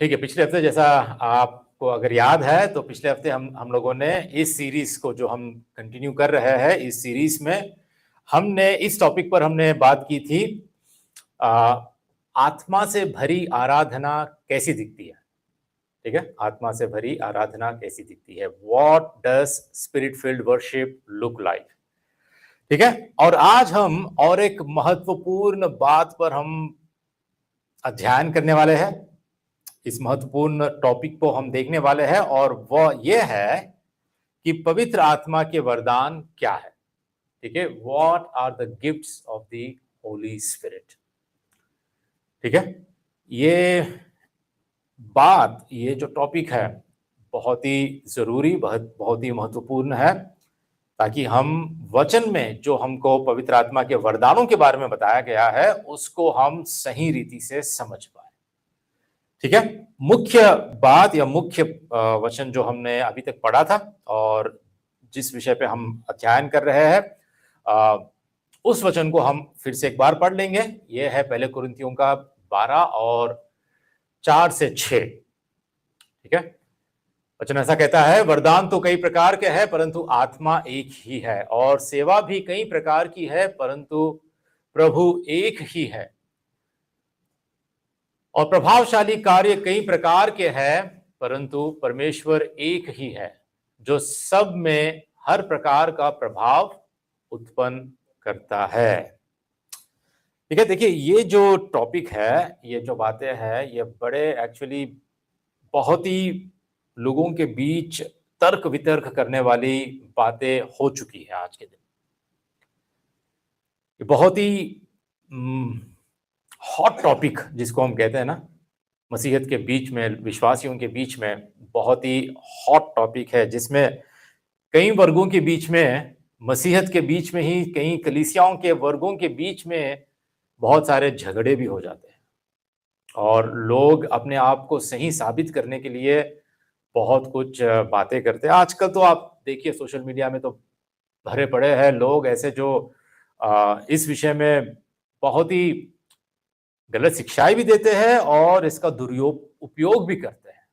ठीक है, पिछले हफ्ते जैसा आपको अगर याद है तो पिछले हफ्ते हम लोगों ने इस सीरीज को जो हम कंटिन्यू कर रहे हैं, इस सीरीज में हमने इस टॉपिक पर हमने बात की थी, आत्मा से भरी आराधना कैसी दिखती है। ठीक है, आत्मा से भरी आराधना कैसी दिखती है, what does spirit field worship look like. ठीक है, और आज हम और एक महत्वपूर्ण बात पर हम अध्ययन करने वाले हैं। इस महत्वपूर्ण टॉपिक को हम देखने वाले हैं और वह यह है कि पवित्र आत्मा के वरदान क्या है। ठीक है, what are the gifts of the Holy Spirit. ठीक है, ये जो टॉपिक है बहुत ही जरूरी, बहुत ही महत्वपूर्ण है, ताकि हम वचन में जो हमको पवित्र आत्मा के वरदानों के बारे में बताया गया है उसको हम सही रीति से समझ पाए। ठीक है, मुख्य बात या मुख्य वचन जो हमने अभी तक पढ़ा था और जिस विषय पे हम अध्ययन कर रहे हैं, उस वचन को हम फिर से एक बार पढ़ लेंगे। यह है पहले कुरिन्थियों का 12 और 4 से 6। ठीक है, वचन ऐसा कहता है, वरदान तो कई प्रकार के हैं परंतु आत्मा एक ही है, और सेवा भी कई प्रकार की है परंतु प्रभु एक ही है, और प्रभावशाली कार्य कई प्रकार के हैं परंतु परमेश्वर एक ही है, जो सब में हर प्रकार का प्रभाव उत्पन्न करता है। ठीक है, देखिए ये जो टॉपिक है, ये जो बातें हैं, ये बड़े एक्चुअली बहुत ही लोगों के बीच तर्क वितर्क करने वाली बातें हो चुकी है आज के दिन। ये बहुत ही हॉट टॉपिक जिसको हम कहते हैं ना, मसीहत के बीच में, विश्वासियों के बीच में बहुत ही हॉट टॉपिक है, जिसमें कई वर्गों के बीच में, मसीहत के बीच में ही कई कलीसियाओं के वर्गों के बीच में बहुत सारे झगड़े भी हो जाते हैं, और लोग अपने आप को सही साबित करने के लिए बहुत कुछ बातें करते हैं। आजकल तो आप देखिए सोशल मीडिया में तो भरे पड़े हैं लोग ऐसे जो इस विषय में बहुत ही गलत शिक्षाएं भी देते हैं और इसका उपयोग भी करते हैं।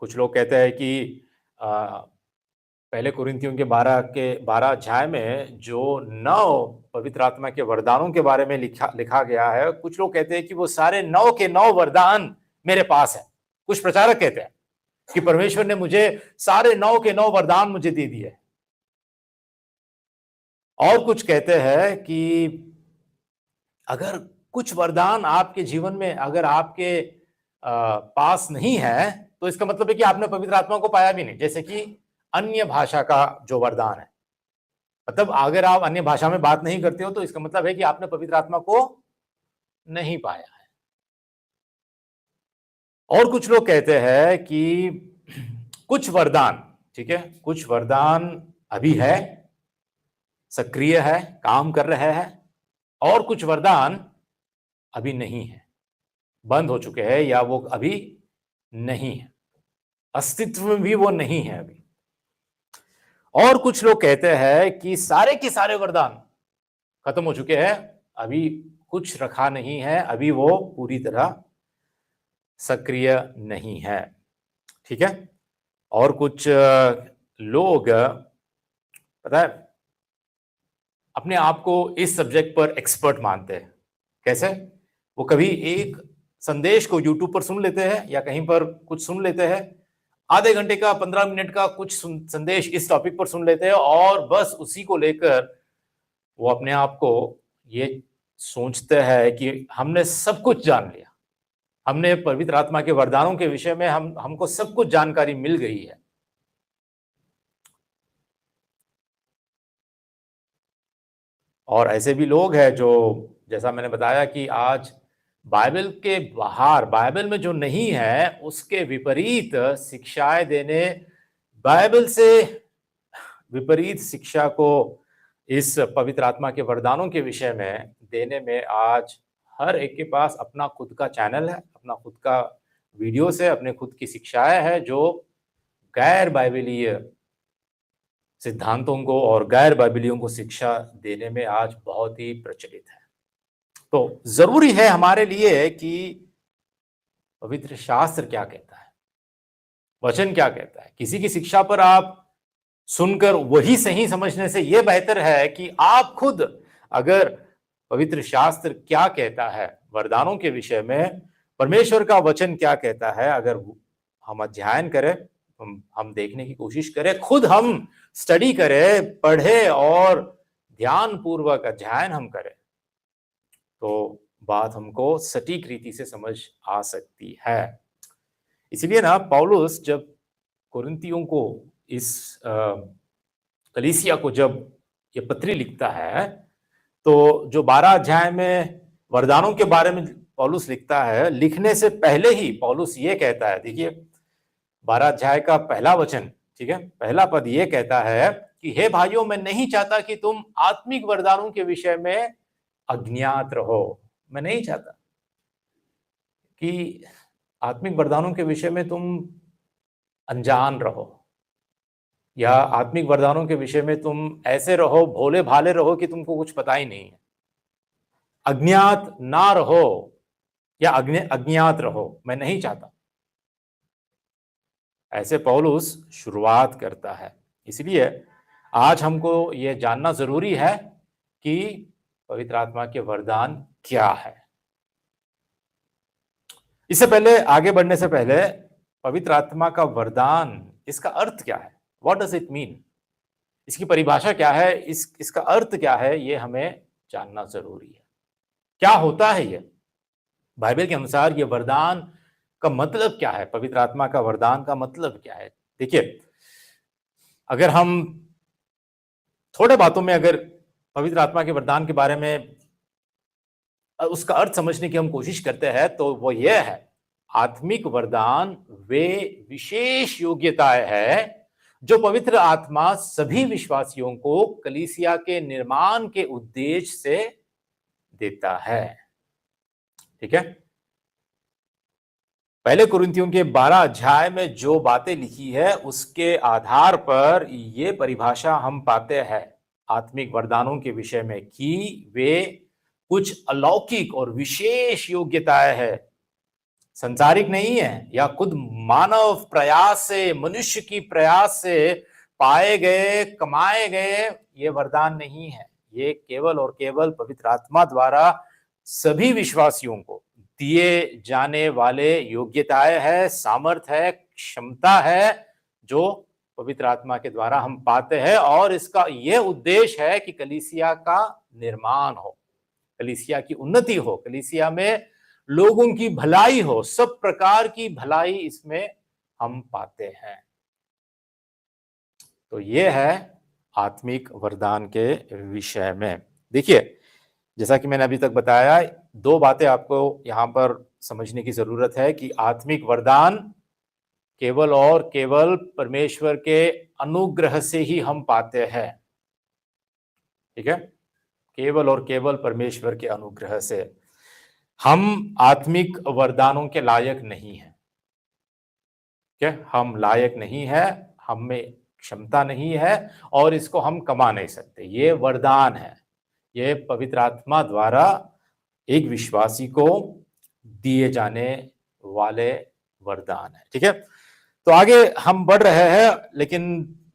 कुछ लोग कहते हैं कि पहले कुरिन्थियों के 12 अध्याय में जो 9 पवित्र आत्मा के वरदानों के बारे में लिखा गया है, कुछ लोग कहते हैं कि वो सारे 9 के 9 वरदान मेरे पास है। कुछ प्रचारक कहते हैं कि परमेश्वर ने मुझे सारे 9 के 9 वरदान मुझे दे दिए, और कुछ कहते हैं कि अगर कुछ वरदान आपके जीवन में अगर आपके पास नहीं है तो इसका मतलब है कि आपने पवित्र आत्मा को पाया भी नहीं। जैसे कि अन्य भाषा का जो वरदान है, मतलब अगर आप अन्य भाषा में बात नहीं करते हो तो इसका मतलब है कि आपने पवित्र आत्मा को नहीं पाया है। और कुछ लोग कहते हैं कि कुछ वरदान, ठीक है, कुछ वरदान अभी है, सक्रिय है, काम कर रहे हैं, और कुछ वरदान अभी नहीं है, बंद हो चुके हैं, या वो अभी नहीं है, अस्तित्व में भी वो नहीं है अभी। और कुछ लोग कहते हैं कि सारे के सारे वरदान खत्म हो चुके हैं, अभी कुछ रखा नहीं है, अभी वो पूरी तरह सक्रिय नहीं है। ठीक है, और कुछ लोग पता है अपने आप को इस सब्जेक्ट पर एक्सपर्ट मानते हैं। कैसे? वो कभी एक संदेश को यूट्यूब पर सुन लेते हैं या कहीं पर कुछ सुन लेते हैं, आधे घंटे का 15 मिनट का कुछ संदेश इस टॉपिक पर सुन लेते हैं, और बस उसी को लेकर वो अपने आप को ये सोचते हैं कि हमने सब कुछ जान लिया, हमने पवित्र आत्मा के वरदानों के विषय में हमको सब कुछ जानकारी मिल गई है। और ऐसे भी लोग हैं जो, जैसा मैंने बताया कि आज बाइबल के बाहर, बाइबल में जो नहीं है उसके विपरीत शिक्षाएं देने, बाइबल से विपरीत शिक्षा को इस पवित्र आत्मा के वरदानों के विषय में देने में आज हर एक के पास अपना खुद का चैनल है, अपना खुद का वीडियोस है, अपने खुद की शिक्षाएं है, जो गैर बाइबलीय सिद्धांतों को और गैर बाइबलियों को शिक्षा देने में आज बहुत ही प्रचलित है। तो जरूरी है हमारे लिए कि पवित्र शास्त्र क्या कहता है, वचन क्या कहता है। किसी की शिक्षा पर आप सुनकर वही सही समझने से यह बेहतर है कि आप खुद अगर पवित्र शास्त्र क्या कहता है वरदानों के विषय में, परमेश्वर का वचन क्या कहता है, अगर हम अध्ययन करें, हम देखने की कोशिश करें, खुद हम स्टडी करें, पढ़े और ध्यान पूर्वक अध्ययन हम करें, तो बात हमको सटीक रीति से समझ आ सकती है। इसीलिए ना पौलुस जब कुरिन्थियों को इस कलीसिया को जब ये पत्री लिखता है, तो जो 12 अध्याय में वरदानों के बारे में पौलुस लिखता है, लिखने से पहले ही पौलुस ये कहता है, देखिए 12 अध्याय का पहला वचन, ठीक है, पहला पद ये कहता है कि हे भाइयों, मैं नहीं चाहता कि तुम आत्मिक वरदानों के विषय में अज्ञात रहो। मैं नहीं चाहता कि आत्मिक वरदानों के विषय में तुम अनजान रहो, या आत्मिक वरदानों के विषय में तुम ऐसे रहो, भोले भाले रहो कि तुमको कुछ पता ही नहीं है। अज्ञात ना रहो या अज्ञात रहो, मैं नहीं चाहता। ऐसे पौलुस शुरुआत करता है। इसलिए आज हमको यह जानना जरूरी है कि पवित्र आत्मा के वरदान क्या है। इससे पहले, आगे बढ़ने से पहले, पवित्र आत्मा का वरदान, इसका अर्थ क्या है, व्हाट डज इट मीन, इसकी परिभाषा क्या है, इसका अर्थ क्या है, ये हमें जानना जरूरी है। क्या होता है ये, बाइबल के अनुसार ये वरदान का मतलब क्या है, पवित्र आत्मा का वरदान का मतलब क्या है। देखिए, अगर हम थोड़े बातों में अगर पवित्र आत्मा के वरदान के बारे में उसका अर्थ समझने की हम कोशिश करते हैं, तो वो ये है, आत्मिक वरदान वे विशेष योग्यताएं है जो पवित्र आत्मा सभी विश्वासियों को कलीसिया के निर्माण के उद्देश्य से देता है। ठीक है, पहले कुरिन्थियों के 12 अध्याय में जो बातें लिखी है उसके आधार पर ये परिभाषा हम पाते हैं आत्मिक वरदानों के विषय में कि वे कुछ अलौकिक और विशेष योग्यताएं हैं, संसारिक नहीं है या खुद मानव प्रयास से, मनुष्य की प्रयास से पाए गए, कमाए गए ये वरदान नहीं है। ये केवल और केवल पवित्र आत्मा द्वारा सभी विश्वासियों को दिए जाने वाले योग्यताएं है, सामर्थ है, क्षमता है जो पवित्र आत्मा के द्वारा हम पाते हैं। और इसका यह उद्देश्य है कि कलीसिया का निर्माण हो, कलीसिया की उन्नति हो, कलीसिया में लोगों की भलाई हो, सब प्रकार की भलाई इसमें हम पाते हैं। तो यह है आत्मिक वरदान के विषय में। देखिए, जैसा कि मैंने अभी तक बताया, दो बातें आपको यहां पर समझने की जरूरत है कि आत्मिक वरदान केवल और केवल परमेश्वर के अनुग्रह से ही हम पाते हैं। ठीक है, केवल और केवल परमेश्वर के अनुग्रह से। हम आत्मिक वरदानों के लायक नहीं हैं। ठीक है, हम लायक नहीं है, हम में क्षमता नहीं है और इसको हम कमा नहीं सकते। ये वरदान है, ये पवित्र आत्मा द्वारा एक विश्वासी को दिए जाने वाले वरदान है। ठीक है, तो आगे हम बढ़ रहे हैं, लेकिन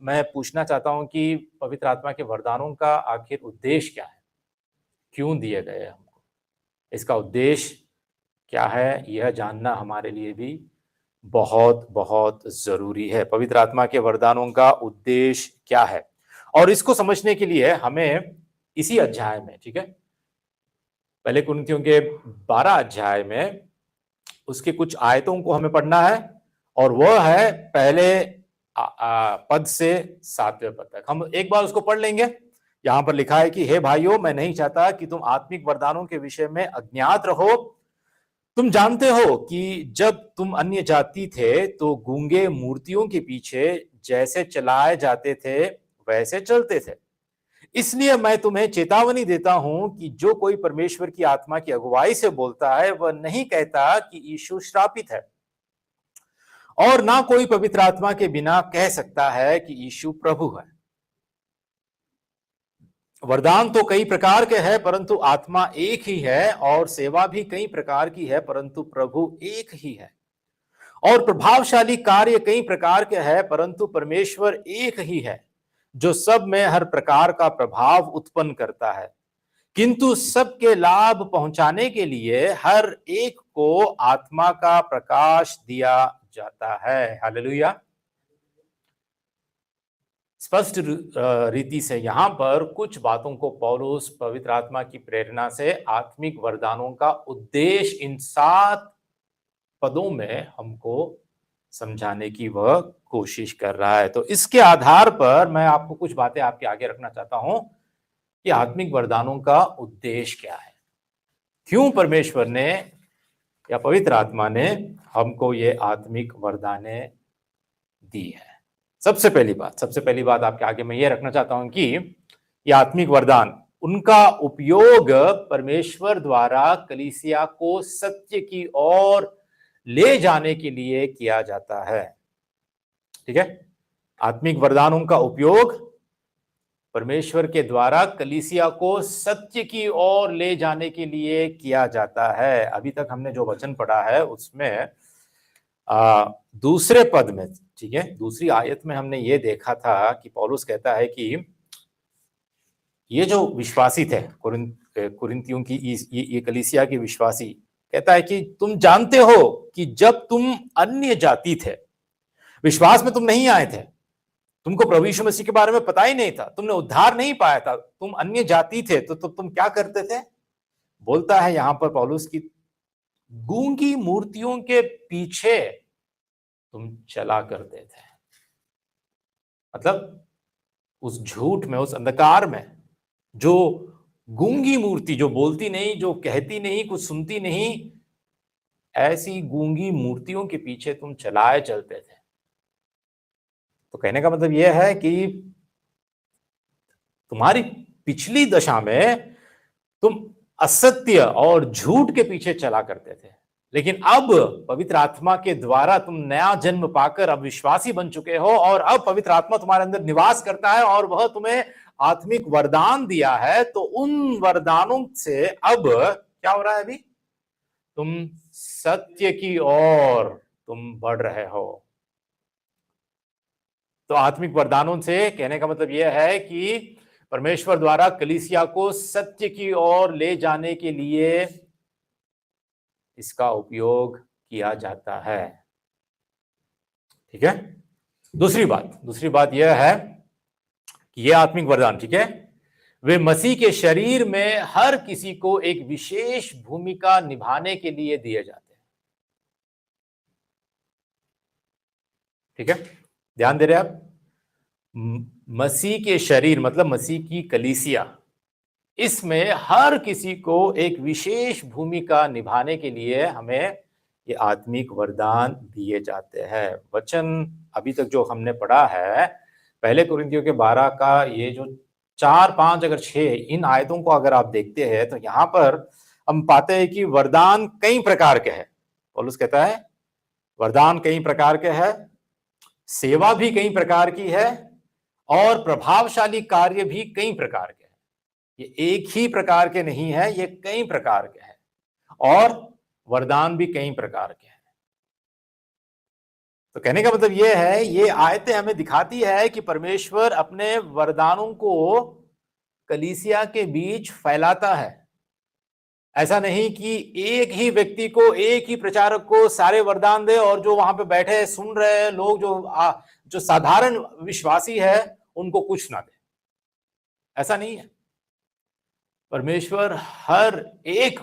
मैं पूछना चाहता हूं कि पवित्र आत्मा के वरदानों का आखिर उद्देश्य क्या है, क्यों दिए गए हमको, इसका उद्देश्य क्या है, यह जानना हमारे लिए भी बहुत बहुत जरूरी है। पवित्र आत्मा के वरदानों का उद्देश्य क्या है, और इसको समझने के लिए हमें इसी अध्याय में, ठीक है, पहले कुरिन्थियों के 12 अध्याय में उसके कुछ आयतों को हमें पढ़ना है, और वह है पहले पद से 7वें पद तक। हम एक बार उसको पढ़ लेंगे। यहां पर लिखा है कि हे भाइयों, मैं नहीं चाहता कि तुम आत्मिक वरदानों के विषय में अज्ञात रहो। तुम जानते हो कि जब तुम अन्य जाति थे तो गूंगे मूर्तियों के पीछे जैसे चलाए जाते थे वैसे चलते थे। इसलिए मैं तुम्हें चेतावनी देता हूं कि जो कोई परमेश्वर की आत्मा की अगुवाई से बोलता है वह नहीं कहता कि यीशु श्रापित है, और ना कोई पवित्र आत्मा के बिना कह सकता है कि यीशु प्रभु है। वरदान तो कई प्रकार के हैं परंतु आत्मा एक ही है, और सेवा भी कई प्रकार की है परंतु प्रभु एक ही है, और प्रभावशाली कार्य कई प्रकार के हैं परंतु परमेश्वर एक ही है जो सब में हर प्रकार का प्रभाव उत्पन्न करता है, किंतु सबके लाभ पहुंचाने के लिए हर एक को आत्मा का प्रकाश दिया जाता है। हालेलुया। स्पष्ट रीति से यहां पर कुछ बातों को पौलुस पवित्र आत्मा की प्रेरणा से आत्मिक वरदानों का उद्देश्य इन 7 पदों में हमको समझाने की वह कोशिश कर रहा है। तो इसके आधार पर मैं आपको कुछ बातें आपके आगे रखना चाहता हूं कि आत्मिक वरदानों का उद्देश्य क्या है, क्यों परमेश्वर ने या पवित्र आत्मा ने हमको ये आत्मिक वरदानें दी है। सबसे पहली बात आपके आगे मैं ये रखना चाहता हूं कि ये आत्मिक वरदान, उनका उपयोग परमेश्वर द्वारा कलीसिया को सत्य की ओर ले जाने के लिए किया जाता है। ठीक है, आत्मिक वरदानों का उपयोग परमेश्वर के द्वारा कलीसिया को सत्य की ओर ले जाने के लिए किया जाता है। अभी तक हमने जो वचन पढ़ा है उसमें दूसरे पद में, ठीक है, दूसरी आयत में हमने ये देखा था कि पौलुस कहता है कि ये जो विश्वासी थे कुरिन्थियों की ये कलीसिया के विश्वासी, कहता है कि तुम जानते हो कि जब तुम अन्य जाति थे, विश्वास में तुम नहीं आए थे, तुमको प्रभु यीशु मसीह के बारे में पता ही नहीं था, तुमने उद्धार नहीं पाया था, तुम अन्य जाति थे, तो तुम क्या करते थे? बोलता है यहां पर पौलुस की गूंगी मूर्तियों के पीछे तुम चला करते थे। मतलब उस झूठ में, उस अंधकार में, जो गूंगी मूर्ति, जो बोलती नहीं, जो कहती नहीं, कुछ सुनती नहीं, ऐसी गूंगी मूर्तियों के पीछे तुम चलाए चलते थे। तो कहने का मतलब यह है कि तुम्हारी पिछली दशा में तुम असत्य और झूठ के पीछे चला करते थे, लेकिन अब पवित्र आत्मा के द्वारा तुम नया जन्म पाकर अब विश्वासी बन चुके हो, और अब पवित्र आत्मा तुम्हारे अंदर निवास करता है और वह तुम्हें आत्मिक वरदान दिया है। तो उन वरदानों से अब क्या हो रहा है? अभी तुम सत्य की ओर तुम बढ़ रहे हो। तो आत्मिक वरदानों से कहने का मतलब यह है कि परमेश्वर द्वारा कलीसिया को सत्य की ओर ले जाने के लिए इसका उपयोग किया जाता है। ठीक है, दूसरी बात यह है कि यह आत्मिक वरदान, ठीक है, वे मसीह के शरीर में हर किसी को एक विशेष भूमिका निभाने के लिए दिए जाते हैं। ठीक है, ध्यान दे रहे हैं आप? मसीह के शरीर मतलब मसीह की कलीसिया, इसमें हर किसी को एक विशेष भूमिका निभाने के लिए हमें ये आत्मिक वरदान दिए जाते हैं। वचन अभी तक जो हमने पढ़ा है, पहले कुरिन्थियों के 12 का ये जो 4, 5 अगर 6 इन आयतों को अगर आप देखते हैं तो यहां पर हम पाते हैं कि वरदान कई प्रकार के हैं। पौलुस कहता है वरदान कई प्रकार के हैं, सेवा भी कई प्रकार की है, और प्रभावशाली कार्य भी कई प्रकार के हैं। ये एक ही प्रकार के नहीं है, ये कई प्रकार के हैं, और वरदान भी कई प्रकार के हैं। तो कहने का मतलब यह है, ये आयतें हमें दिखाती है कि परमेश्वर अपने वरदानों को कलीसिया के बीच फैलाता है। ऐसा नहीं कि एक ही व्यक्ति को, एक ही प्रचारक को सारे वरदान दे और जो वहां पे बैठे सुन रहे लोग, जो साधारण विश्वासी है, उनको कुछ ना दे। ऐसा नहीं है। परमेश्वर हर एक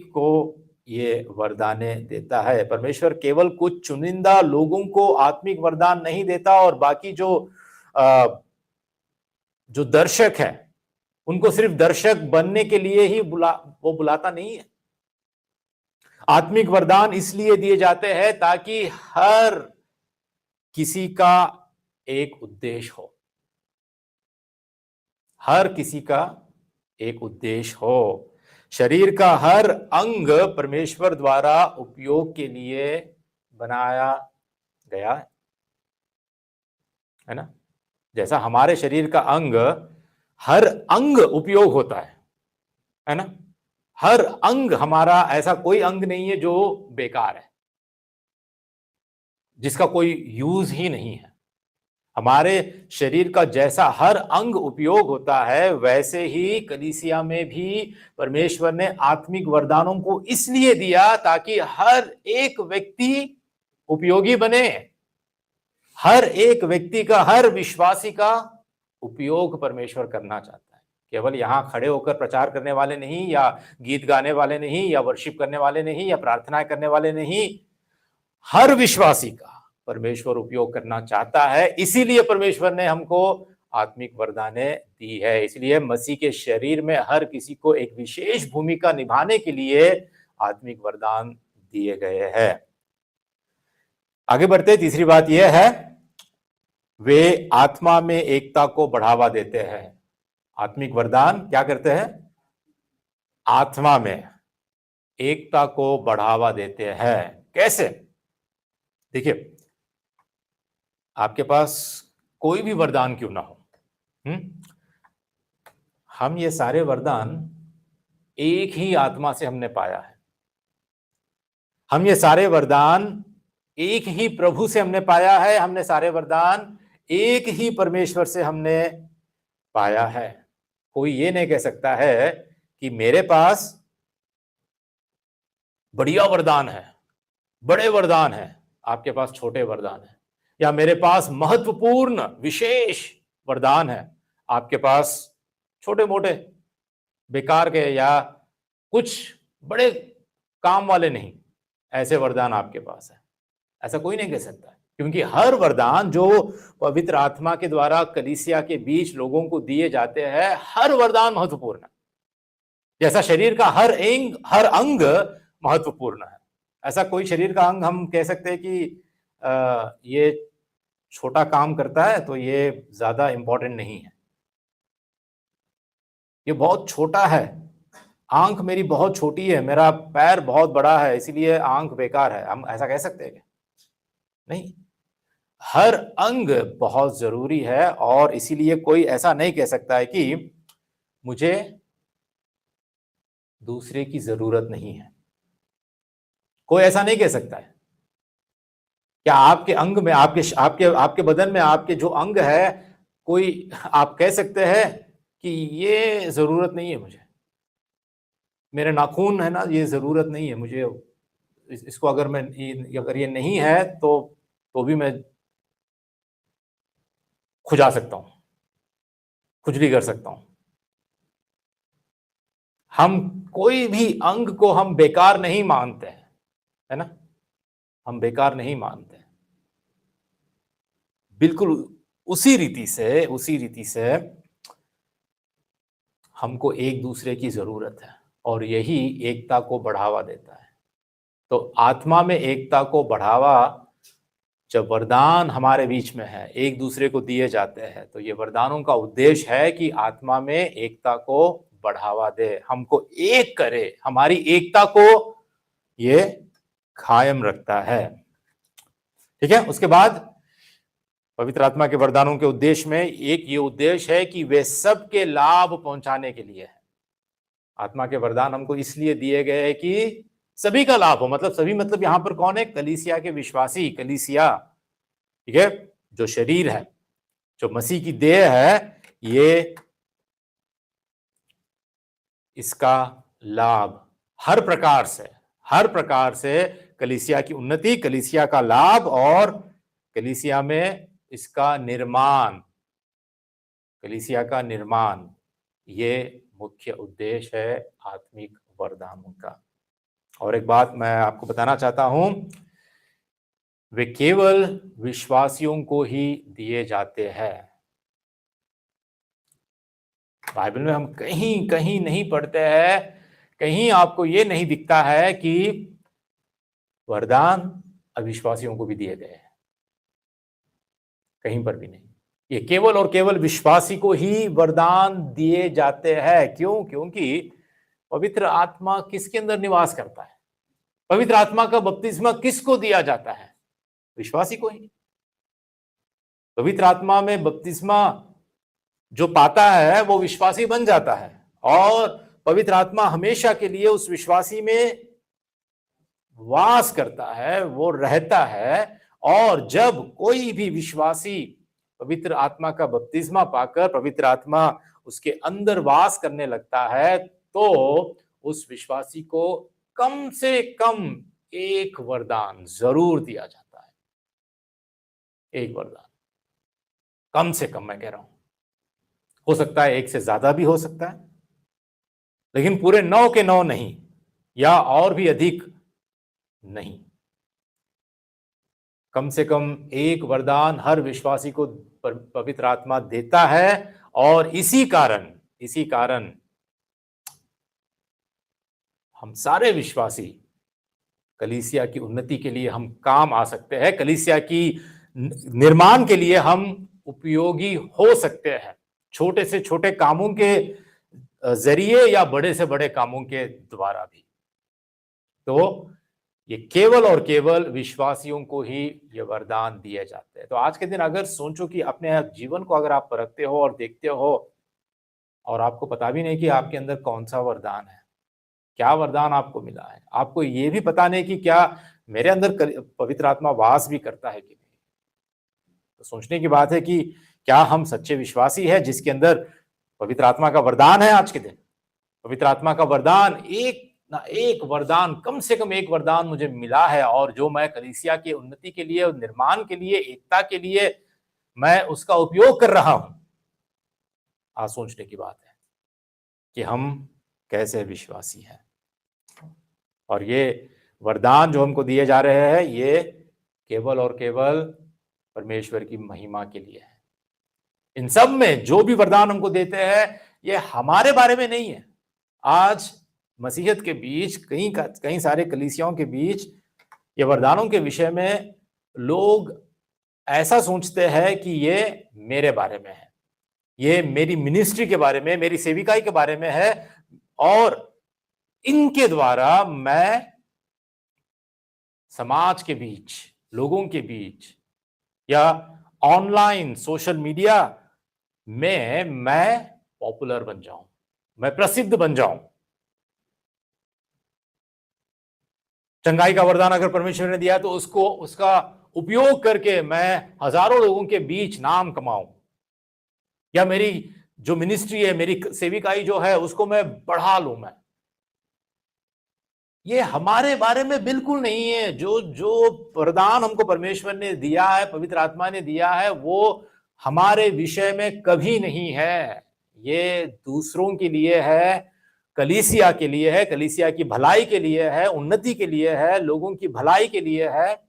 को ये वरदाने देता है। परमेश्वर केवल कुछ चुनिंदा लोगों को आत्मिक वरदान नहीं देता और बाकी जो दर्शक है उनको सिर्फ दर्शक बनने के लिए ही बुलाता नहीं है। आत्मिक वरदान इसलिए दिए जाते हैं ताकि हर किसी का एक उद्देश्य हो, हर किसी का एक उद्देश्य हो। शरीर का हर अंग परमेश्वर द्वारा उपयोग के लिए बनाया गया है ना। जैसा हमारे शरीर का अंग हर अंग उपयोग होता है ना। हर अंग हमारा, ऐसा कोई अंग नहीं है जो बेकार है, जिसका कोई यूज ही नहीं है। हमारे शरीर का जैसा हर अंग उपयोग होता है, वैसे ही कलीसिया में भी परमेश्वर ने आत्मिक वरदानों को इसलिए दिया ताकि हर एक व्यक्ति उपयोगी बने। हर एक व्यक्ति का, हर विश्वासी का उपयोग परमेश्वर करना चाहता है। केवल यहां खड़े होकर प्रचार करने वाले नहीं, या गीत गाने वाले नहीं, या वर्शिप करने वाले नहीं, या प्रार्थनाएं करने वाले नहीं, हर विश्वासी का परमेश्वर उपयोग करना चाहता है। इसीलिए परमेश्वर ने हमको आत्मिक वरदानें दी है। इसलिए मसीह के शरीर में हर किसी को एक विशेष भूमिका निभाने के लिए आत्मिक वरदान दिए गए हैं। आगे बढ़ते, तीसरी बात यह है, वे आत्मा में एकता को बढ़ावा देते हैं। आत्मिक वरदान क्या करते हैं? आत्मा में एकता को बढ़ावा देते हैं। कैसे? देखिए, आपके पास कोई भी वरदान क्यों ना हो, हम ये सारे वरदान एक ही आत्मा से हमने पाया है। हम ये सारे वरदान एक ही प्रभु से हमने पाया है। हमने सारे वरदान एक ही परमेश्वर से हमने पाया है। कोई ये नहीं कह सकता है कि मेरे पास बढ़िया वरदान है, बड़े वरदान है, आपके पास छोटे वरदान है, या मेरे पास महत्वपूर्ण विशेष वरदान है, आपके पास छोटे मोटे बेकार के या कुछ बड़े काम वाले नहीं, ऐसे वरदान आपके पास है। ऐसा कोई नहीं कह सकता, क्योंकि हर वरदान जो पवित्र आत्मा के द्वारा कलीसिया के बीच लोगों को दिए जाते हैं, हर वरदान महत्वपूर्ण है। जैसा शरीर का हर अंग महत्वपूर्ण है, ऐसा कोई शरीर का अंग हम कह सकते हैं कि ये छोटा काम करता है तो ये ज्यादा इंपॉर्टेंट नहीं है, ये बहुत छोटा है, आंख मेरी बहुत छोटी है, मेरा पैर बहुत बड़ा है, इसीलिए आंख बेकार है, हम ऐसा कह सकते हैं क्या? नहीं, हर अंग बहुत जरूरी है, और इसीलिए कोई ऐसा नहीं कह सकता है कि मुझे दूसरे की जरूरत नहीं है। कोई ऐसा नहीं कह सकता है। क्या आपके अंग में, आपके बदन में आपके जो अंग है, कोई आप कह सकते हैं कि ये जरूरत नहीं है मुझे, मेरे नाखून है ना, ये जरूरत नहीं है मुझे, इसको अगर ये नहीं है तो भी मैं खुजा सकता हूं, खुजली कर सकता हूं। हम कोई भी अंग को हम बेकार नहीं मानते हैं, है ना, हम बेकार नहीं मानते। बिल्कुल उसी रीति से हमको एक दूसरे की जरूरत है, और यही एकता को बढ़ावा देता है। तो आत्मा में एकता को बढ़ावा, जब वरदान हमारे बीच में है, एक दूसरे को दिए जाते हैं, तो ये वरदानों का उद्देश्य है कि आत्मा में एकता को बढ़ावा दे, हमको एक करे, हमारी एकता को ये कायम रखता है। ठीक है, उसके बाद पवित्र आत्मा के वरदानों के उद्देश्य में एक ये उद्देश्य है कि वे सबके लाभ पहुंचाने के लिए है। आत्मा के वरदान हमको इसलिए दिए गए हैं कि सभी का लाभ हो, मतलब सभी, मतलब यहां पर कौन है? कलीसिया के विश्वासी, कलीसिया, ठीक है, जो शरीर है, जो मसीह की देह है, ये इसका लाभ हर प्रकार से कलीसिया की उन्नति, कलीसिया का लाभ, और कलीसिया में इसका निर्माण, कलीसिया का निर्माण, ये मुख्य उद्देश्य है आत्मिक वरदानों का। और एक बात मैं आपको बताना चाहता हूं, वे केवल विश्वासियों को ही दिए जाते हैं। बाइबल में हम कहीं कहीं नहीं पढ़ते हैं, कहीं आपको ये नहीं दिखता है कि वरदान अविश्वासियों को भी दिए गए हैं, कहीं पर भी नहीं। ये केवल और केवल विश्वासी को ही वरदान दिए जाते हैं। क्यों? क्योंकि पवित्र आत्मा किसके अंदर निवास करता है? पवित्र आत्मा का बपतिस्मा किसको दिया जाता है? विश्वासी को ही। पवित्र आत्मा में बपतिस्मा जो पाता है वो विश्वासी बन जाता है और पवित्र आत्मा हमेशा के लिए उस विश्वासी में वास करता है, वो रहता है। और जब कोई भी विश्वासी पवित्र आत्मा का बपतिस्मा पाकर पवित्र आत्मा उसके अंदर वास करने लगता है, तो उस विश्वासी को कम से कम एक वरदान जरूर दिया जाता है। एक वरदान, कम से कम मैं कह रहा हूं। हो सकता है एक से ज्यादा भी हो सकता है, लेकिन पूरे 9 के 9 नहीं, या और भी अधिक नहीं। कम से कम एक वरदान हर विश्वासी को पवित्र आत्मा देता है। और इसी कारण हम सारे विश्वासी कलीसिया की उन्नति के लिए हम काम आ सकते हैं, कलीसिया की निर्माण के लिए हम उपयोगी हो सकते हैं, छोटे से छोटे कामों के जरिए या बड़े से बड़े कामों के द्वारा भी। तो ये केवल और केवल विश्वासियों को ही ये वरदान दिए जाते हैं। तो आज के दिन अगर सोचो कि अपने जीवन को अगर आप परखते हो और देखते हो और आपको पता भी नहीं कि आपके अंदर कौन सा वरदान है, क्या वरदान आपको मिला है, आपको ये भी पता नहीं कि क्या मेरे अंदर पवित्र आत्मा वास भी करता है कि नहीं, तो सोचने की बात है कि क्या हम सच्चे विश्वासी है जिसके अंदर पवित्र आत्मा का वरदान है। आज के दिन पवित्र आत्मा का वरदान, एक ना एक वरदान, कम से कम एक वरदान मुझे मिला है, और जो मैं कलीसिया की उन्नति के लिए, निर्माण के लिए, एकता के लिए मैं उसका उपयोग कर रहा हूं। आज सोचने की बात है कि हम कैसे विश्वासी हैं, और ये वरदान जो हमको दिए जा रहे हैं ये केवल और केवल परमेश्वर की महिमा के लिए है। इन सब में जो भी वरदान हमको देते हैं ये हमारे बारे में नहीं है। आज मसीहत के बीच कई सारे कलीसियाओं के बीच ये वरदानों के विषय में लोग ऐसा सोचते हैं कि ये मेरे बारे में है, ये मेरी मिनिस्ट्री के बारे में, मेरी सेविकाई के बारे में है, और इनके द्वारा मैं समाज के बीच, लोगों के बीच या ऑनलाइन सोशल मीडिया में मैं पॉपुलर बन जाऊं, मैं प्रसिद्ध बन जाऊं। चंगाई का वरदान अगर परमेश्वर ने दिया तो उसका उपयोग करके मैं हजारों लोगों के बीच नाम कमाऊं, या मेरी जो मिनिस्ट्री है, मेरी सेविकाई जो है, उसको मैं बढ़ा लूं। मैं ये हमारे बारे में बिल्कुल नहीं है। जो वरदान हमको परमेश्वर ने दिया है, पवित्र आत्मा ने दिया है, वो हमारे विषय में कभी नहीं है। ये दूसरों के लिए है, कलीसिया के लिए है, कलीसिया की भलाई के लिए है, उन्नति के लिए है, लोगों की भलाई के लिए है,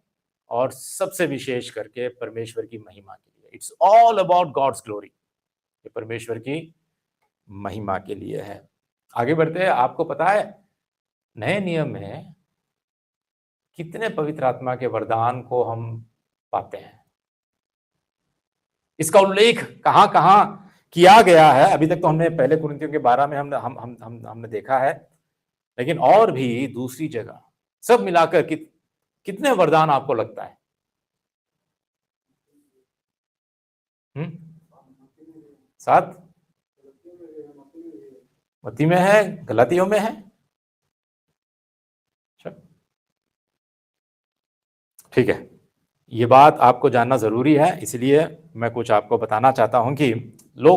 और सबसे विशेष करके परमेश्वर की महिमा के लिए। It's all about God's glory. ये परमेश्वर की महिमा के लिए है। आगे बढ़ते हैं। आपको पता है नए नियम में कितने पवित्र आत्मा के वरदान को हम पाते हैं? इसका उल्लेख कहां कहां किया गया है? अभी तक तो हमने पहले कुरिन्थियों के 12 में हमने देखा है, लेकिन और भी दूसरी जगह सब मिलाकर कितने वरदान आपको लगता है? सात? मत्ती में है, गलातियों में है। ठीक है, ये बात आपको जानना जरूरी है, इसलिए मैं कुछ आपको बताना चाहता हूं कि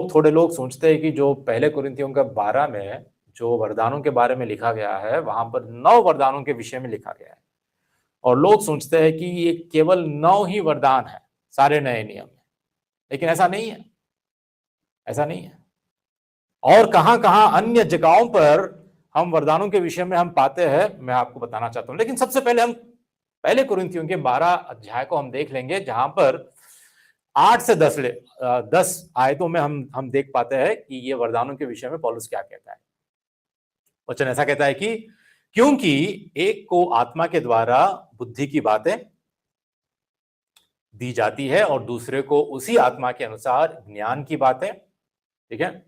थोड़े लोग सोचते हैं कि जो पहले कुरिन्थियों के 12 में जो वरदानों के बारे में लिखा गया है, वहां पर 9 वरदानों के विषय में लिखा गया है, और लोग सोचते हैं कि ये केवल 9 ही वरदान है सारे नए नियम में, लेकिन ऐसा नहीं है, ऐसा नहीं है। और कहां कहां अन्य जगहों पर हम वरदानों के विषय में हम पाते हैं, मैं आपको बताना चाहता हूं। लेकिन सबसे पहले हम पहले कुरिन्थियों के 12 अध्याय को हम देख लेंगे, जहां पर 8 से 10 आयतों में हम देख पाते हैं कि ये वरदानों के विषय में पौलुस क्या कहता है। वचन ऐसा कहता है कि क्योंकि एक को आत्मा के द्वारा बुद्धि की बातें दी जाती है और दूसरे को उसी आत्मा के अनुसार ज्ञान की बातें। ठीक है,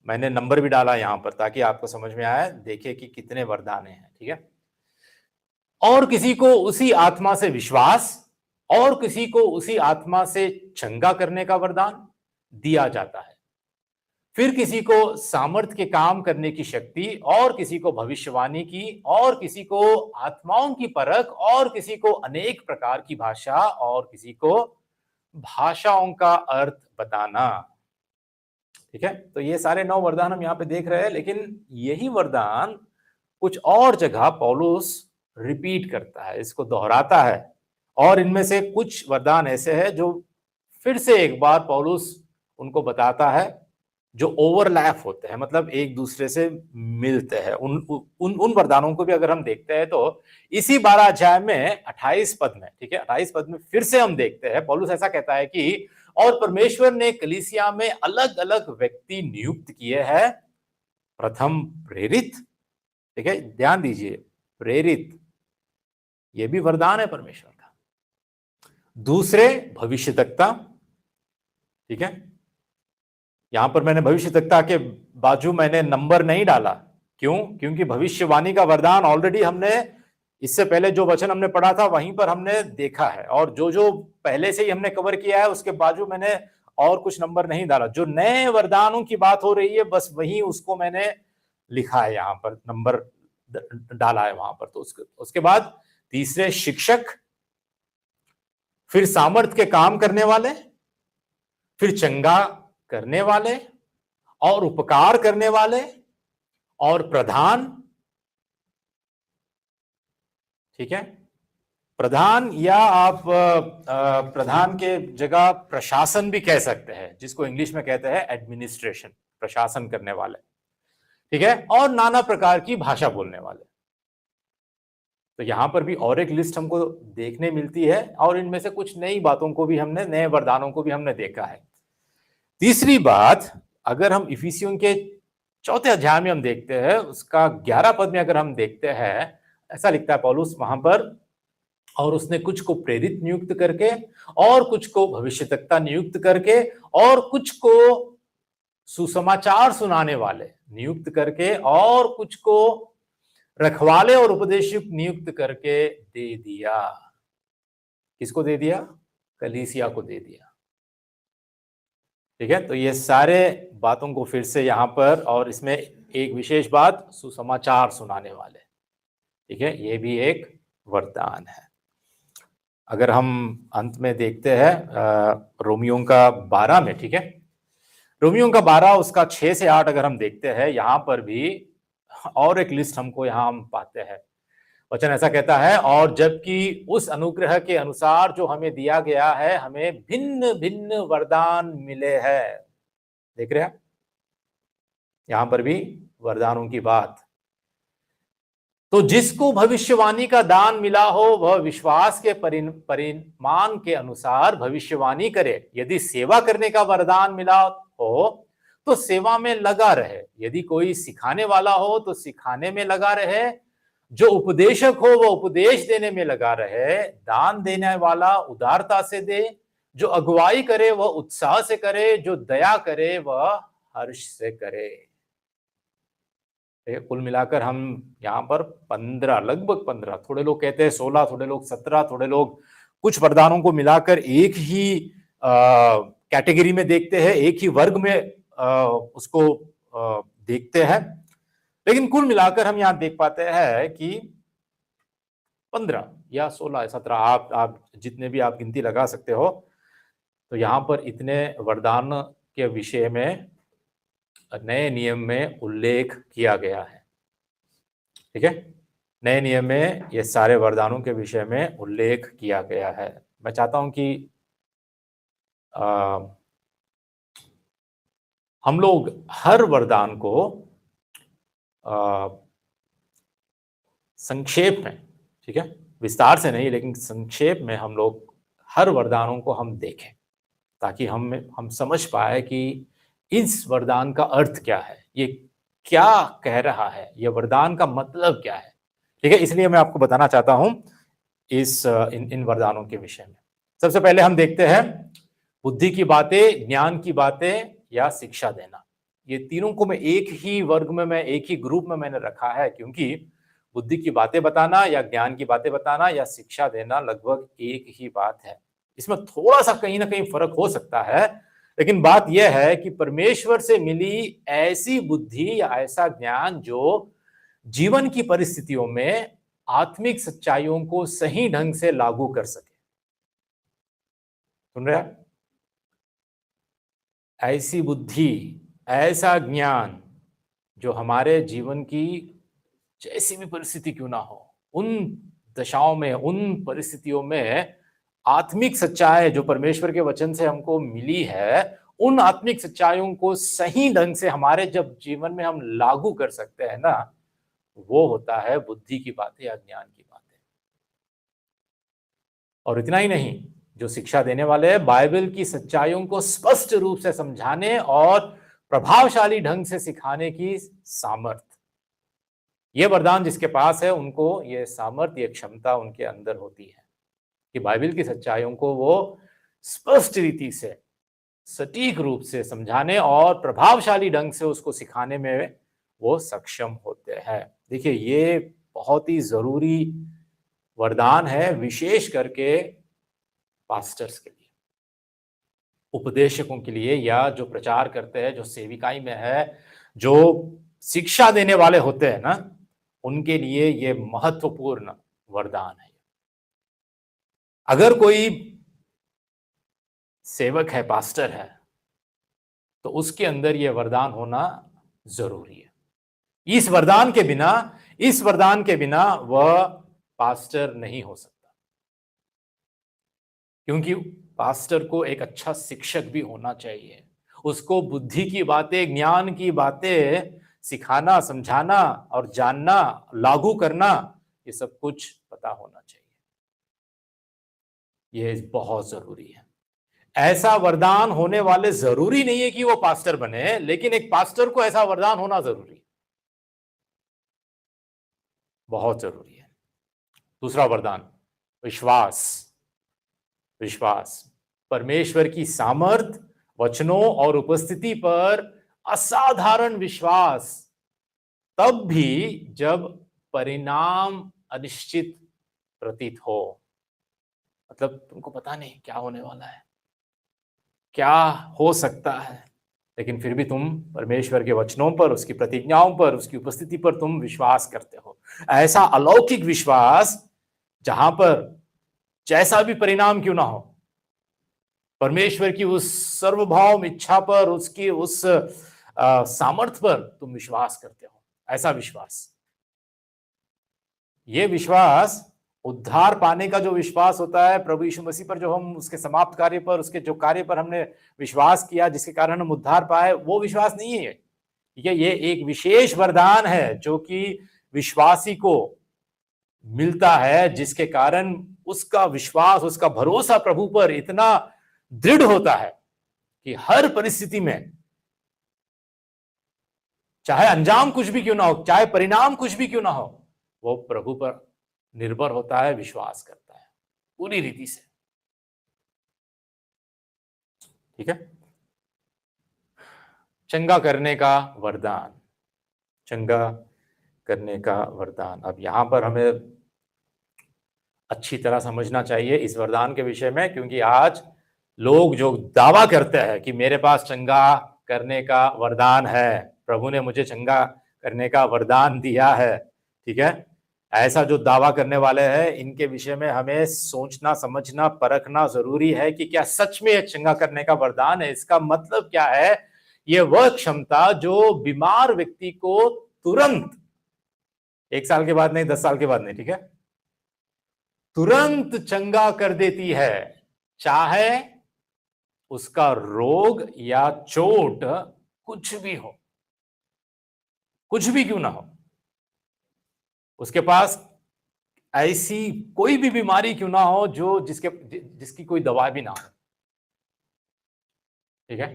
मैंने नंबर भी डाला यहां पर ताकि आपको समझ में आए, देखिए कि कितने वरदान हैं। ठीक है, और किसी को उसी आत्मा से विश्वास, और किसी को उसी आत्मा से चंगा करने का वरदान दिया जाता है। फिर किसी को सामर्थ्य के काम करने की शक्ति, और किसी को भविष्यवाणी की, और किसी को आत्माओं की परख, और किसी को अनेक प्रकार की भाषा, और किसी को भाषाओं का अर्थ बताना। ठीक है, तो ये सारे 9 वरदान हम यहाँ पे देख रहे हैं, लेकिन यही वरदान कुछ और जगह पौलुस रिपीट करता है, इसको दोहराता है। और इनमें से कुछ वरदान ऐसे हैं जो फिर से एक बार पौलुस उनको बताता है, जो ओवरलैप होते हैं, मतलब एक दूसरे से मिलते हैं। उन वरदानों को भी अगर हम देखते हैं तो इसी 12 अध्याय में 28 पद में, ठीक है, 28 पद में फिर से हम देखते हैं पौलुस ऐसा कहता है कि और परमेश्वर ने कलीसिया में अलग अलग व्यक्ति नियुक्त किए हैं। प्रथम प्रेरित, ठीक है, ध्यान दीजिए, प्रेरित ये भी वरदान है परमेश्वर का। दूसरे भविष्यद्वक्ता, ठीक है, यहां पर मैंने भविष्यद्वक्ता के बाजू मैंने नंबर नहीं डाला, क्यों? क्योंकि भविष्यवाणी का वरदान ऑलरेडी हमने इससे पहले जो वचन हमने पढ़ा था वहीं पर हमने देखा है, और जो जो पहले से ही हमने कवर किया है उसके बाजू मैंने और कुछ नंबर नहीं डाला। जो नए वरदानों की बात हो रही है बस वही उसको मैंने लिखा है, यहां पर नंबर डाला है वहां पर। तो उसके बाद तीसरे शिक्षक, फिर सामर्थ के काम करने वाले, फिर चंगा करने वाले, और उपकार करने वाले, और प्रधान, ठीक है, प्रधान, या आप प्रधान के जगह प्रशासन भी कह सकते हैं, जिसको इंग्लिश में कहते हैं एडमिनिस्ट्रेशन, प्रशासन करने वाले, ठीक है, और नाना प्रकार की भाषा बोलने वाले। तो यहां पर भी और एक लिस्ट हमको देखने मिलती है, और इनमें से कुछ नई बातों को भी हमने, नए वरदानों को भी हमने देखा है। तीसरी बात, अगर हम इफिसियों के 4 अध्याय में हम देखते हैं, उसका 11 पद में अगर हम देखते हैं, ऐसा लिखता है पौलुस वहां पर, और उसने कुछ को प्रेरित नियुक्त करके, और कुछ को भविष्यद्वक्ता नियुक्त करके, और कुछ को सुसमाचार सुनाने वाले नियुक्त करके, और कुछ को रखवाले और उपदेशक नियुक्त करके दे दिया। किसको दे दिया? कलीसिया को दे दिया। ठीक है, तो ये सारे बातों को फिर से यहां पर, और इसमें एक विशेष बात, सुसमाचार सुनाने वाले, ठीक है, ये भी एक वरदान है। अगर हम अंत में देखते हैं रोमियों का 12 में, ठीक है, रोमियों का 12 उसका 6 से 8 अगर हम देखते हैं, यहां पर भी और एक लिस्ट हमको यहां हम पाते हैं। वचन ऐसा कहता है, और जबकि उस अनुग्रह के अनुसार जो हमें दिया गया है, हमें भिन्न भिन्न वरदान मिले हैं। देख रहे हैं यहां पर भी वरदानों की बात। तो जिसको भविष्यवाणी का दान मिला हो वह विश्वास के परिमाण के अनुसार भविष्यवाणी करे। यदि सेवा करने का वरदान मिला हो तो सेवा में लगा रहे। यदि कोई सिखाने वाला हो तो सिखाने में लगा रहे। जो उपदेशक हो वह उपदेश देने में लगा रहे। दान देने वाला उदारता से दे। जो अगुवाई करे वह उत्साह से करे। जो दया करे वह हर्ष से करे। कुल मिलाकर हम यहाँ पर 15, लगभग 15, थोड़े लोग कहते हैं 16, थोड़े लोग 17, थोड़े लोग कुछ वरदानों को मिलाकर एक ही कैटेगरी में देखते हैं, एक ही वर्ग में उसको देखते हैं। लेकिन कुल मिलाकर हम यहाँ देख पाते हैं कि 15 या 16 या 17, आप जितने भी आप गिनती लगा सकते हो। तो यहाँ पर इतने वरदान के विषय में नए नियम में उल्लेख किया गया है। ठीक है, नए नियम में ये सारे वरदानों के विषय में उल्लेख किया गया है। मैं चाहता हूं कि हम लोग हर वरदान को संक्षेप में, ठीक है, विस्तार से नहीं लेकिन संक्षेप में हम लोग हर वरदानों को हम देखें, ताकि हम समझ पाए कि इस वरदान का अर्थ क्या है, ये क्या कह रहा है, ये वरदान का मतलब क्या है। ठीक है, इसलिए मैं आपको बताना चाहता हूं इन वरदानों के विषय में। सबसे पहले हम देखते हैं बुद्धि की बातें, ज्ञान की बातें या शिक्षा देना। ये तीनों को मैं एक ही वर्ग में, मैं एक ही ग्रुप में मैंने रखा है, क्योंकि बुद्धि की बातें बताना या ज्ञान की बातें बताना या शिक्षा देना लगभग एक ही बात है। इसमें थोड़ा सा कहीं ना कहीं फर्क हो सकता है, लेकिन बात यह है कि परमेश्वर से मिली ऐसी बुद्धि या ऐसा ज्ञान जो जीवन की परिस्थितियों में आत्मिक सच्चाइयों को सही ढंग से लागू कर सके। सुन रहे हैं? ऐसी बुद्धि, ऐसा ज्ञान जो हमारे जीवन की जैसी भी परिस्थिति क्यों ना हो, उन दशाओं में, उन परिस्थितियों में आत्मिक सच्चाई जो परमेश्वर के वचन से हमको मिली है, उन आत्मिक सच्चाइयों को सही ढंग से हमारे जब जीवन में हम लागू कर सकते हैं ना, वो होता है बुद्धि की बातें या ज्ञान की बातें। और इतना ही नहीं, जो शिक्षा देने वाले हैं बाइबल की सच्चाइयों को स्पष्ट रूप से समझाने और प्रभावशाली ढंग से सिखाने की सामर्थ। ये वरदान जिसके पास है उनको ये सामर्थ्य, ये क्षमता उनके अंदर होती है कि बाइबल की सच्चाइयों को वो स्पष्ट रीति से, सटीक रूप से समझाने और प्रभावशाली ढंग से उसको सिखाने में वो सक्षम होते हैं। देखिए, ये बहुत ही जरूरी वरदान है, विशेष करके पास्टर्स के लिए, उपदेशकों के लिए, या जो प्रचार करते हैं, जो सेविकाई में है, जो शिक्षा देने वाले होते हैं ना, उनके लिए ये महत्वपूर्ण वरदान है। अगर कोई सेवक है, पास्टर है, तो उसके अंदर यह वरदान होना जरूरी है। इस वरदान के बिना वह पास्टर नहीं हो सकता, क्योंकि पास्टर को एक अच्छा शिक्षक भी होना चाहिए। उसको बुद्धि की बातें, ज्ञान की बातें सिखाना, समझाना और जानना, लागू करना, ये सब कुछ पता होना चाहिए। ये बहुत जरूरी है। ऐसा वरदान होने वाले जरूरी नहीं है कि वो पास्टर बने, लेकिन एक पास्टर को ऐसा वरदान होना जरूरी है, बहुत जरूरी है। दूसरा वरदान, विश्वास। विश्वास, परमेश्वर की सामर्थ, वचनों और उपस्थिति पर असाधारण विश्वास, तब भी जब परिणाम अनिश्चित प्रतीत हो। मतलब तुमको पता नहीं क्या होने वाला है, क्या हो सकता है, लेकिन फिर भी तुम परमेश्वर के वचनों पर, उसकी प्रतिज्ञाओं पर, उसकी उपस्थिति पर तुम विश्वास करते हो। ऐसा अलौकिक विश्वास जहां पर जैसा भी परिणाम क्यों ना हो, परमेश्वर की उस सर्वभौम इच्छा पर, उसकी उस सामर्थ्य पर तुम विश्वास करते हो। ऐसा विश्वास, ये विश्वास उद्धार पाने का जो विश्वास होता है, प्रभु यीशु मसीह पर जो हम उसके समाप्त कार्य पर, उसके जो कार्य पर हमने विश्वास किया, जिसके कारण हम उद्धार पाए, वो विश्वास नहीं है। ठीक है, ये एक विशेष वरदान है जो कि विश्वासी को मिलता है, जिसके कारण उसका विश्वास, उसका भरोसा प्रभु पर इतना दृढ़ होता है कि हर परिस्थिति में, चाहे अंजाम कुछ भी क्यों ना हो, चाहे परिणाम कुछ भी क्यों ना हो, वो प्रभु पर निर्भर होता है, विश्वास करता है पूरी रीति से। ठीक है, चंगा करने का वरदान, चंगा करने का वरदान। अब यहां पर हमें अच्छी तरह समझना चाहिए इस वरदान के विषय में, क्योंकि आज लोग जो दावा करते हैं कि मेरे पास चंगा करने का वरदान है, प्रभु ने मुझे चंगा करने का वरदान दिया है, ठीक है, ऐसा जो दावा करने वाले हैं, इनके विषय में हमें सोचना, समझना, परखना जरूरी है कि क्या सच में चंगा करने का वरदान है। इसका मतलब क्या है? यह वह क्षमता जो बीमार व्यक्ति को तुरंत, 1 साल के बाद नहीं, 10 साल के बाद नहीं, ठीक है, तुरंत चंगा कर देती है, चाहे उसका रोग या चोट कुछ भी हो, कुछ भी क्यों ना हो, उसके पास ऐसी कोई भी बीमारी क्यों ना हो जो जिसकी कोई दवा भी ना हो। ठीक है,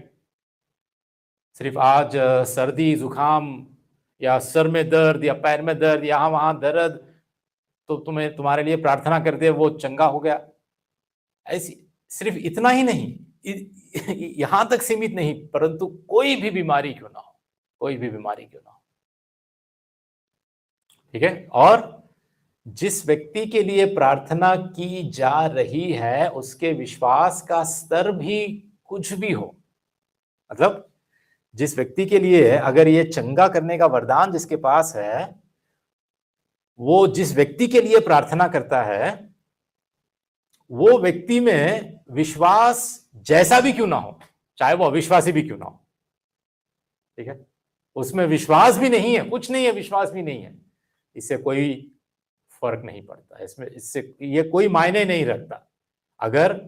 सिर्फ आज सर्दी, जुकाम या सर में दर्द या पैर में दर्द, यहां वहां दर्द, तो तुम्हारे लिए प्रार्थना करते वो चंगा हो गया, ऐसी सिर्फ इतना ही नहीं, यहां तक सीमित नहीं, परंतु कोई भी बीमारी क्यों ना हो, कोई भी बीमारी क्यों ना हो। ठीक है, और जिस व्यक्ति के लिए प्रार्थना की जा रही है, उसके विश्वास का स्तर भी कुछ भी हो, मतलब जिस व्यक्ति के लिए अगर ये चंगा करने का वरदान जिसके पास है, वो जिस व्यक्ति के लिए प्रार्थना करता है, वो व्यक्ति में विश्वास जैसा भी क्यों ना हो, चाहे वो अविश्वासी भी क्यों ना हो, ठीक है, उसमें विश्वास भी नहीं है, कुछ नहीं है, विश्वास भी नहीं है, इससे कोई फर्क नहीं पड़ता, इसमें इससे ये कोई मायने नहीं रखता अगर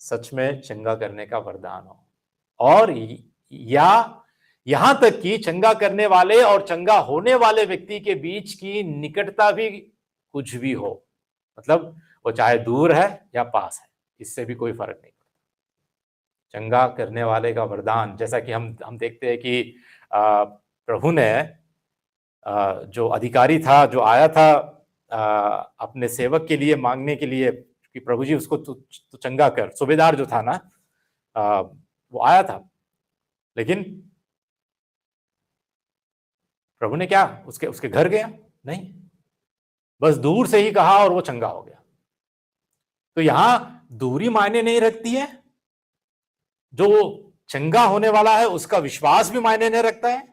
सच में चंगा करने का वरदान हो। और या यहां तक कि चंगा करने वाले और चंगा होने वाले व्यक्ति के बीच की निकटता भी कुछ भी हो, मतलब वो चाहे दूर है या पास है, इससे भी कोई फर्क नहीं पड़ता। चंगा करने वाले का वरदान, जैसा कि हम देखते हैं कि प्रभु ने जो अधिकारी था, जो आया था अपने सेवक के लिए मांगने के लिए कि प्रभु जी उसको तो चंगा कर, सूबेदार जो था ना, वो आया था, लेकिन प्रभु ने क्या उसके घर गया? नहीं, बस दूर से ही कहा और वो चंगा हो गया। तो यहां दूरी मायने नहीं रखती है, जो चंगा होने वाला है उसका विश्वास भी मायने नहीं रखता है,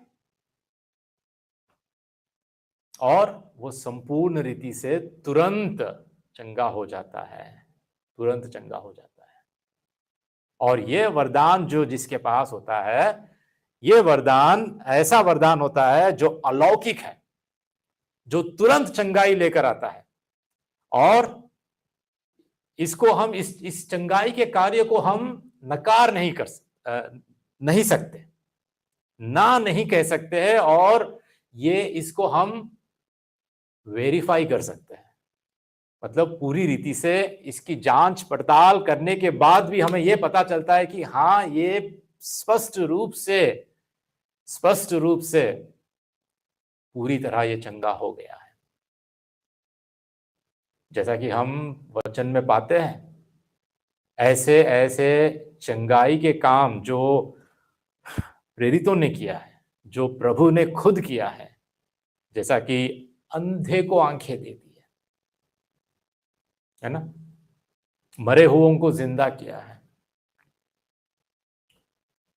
और वो संपूर्ण रीति से तुरंत चंगा हो जाता है, तुरंत चंगा हो जाता है। और ये वरदान जो जिसके पास होता है, ये वरदान ऐसा वरदान होता है जो अलौकिक है, जो तुरंत चंगाई लेकर आता है, और इसको हम इस चंगाई के कार्य को हम नकार नहीं सकते, ना नहीं कह सकते हैं, और ये इसको हम वेरीफाई कर सकते हैं, मतलब पूरी रीति से इसकी जांच पड़ताल करने के बाद भी हमें यह पता चलता है कि हाँ, ये स्पष्ट रूप से पूरी तरह ये चंगा हो गया है। जैसा कि हम वचन में पाते हैं, ऐसे ऐसे चंगाई के काम जो प्रेरितों ने किया है, जो प्रभु ने खुद किया है, जैसा कि अंधे को आंखें दे दी है ना, मरे हुओं को जिंदा किया है,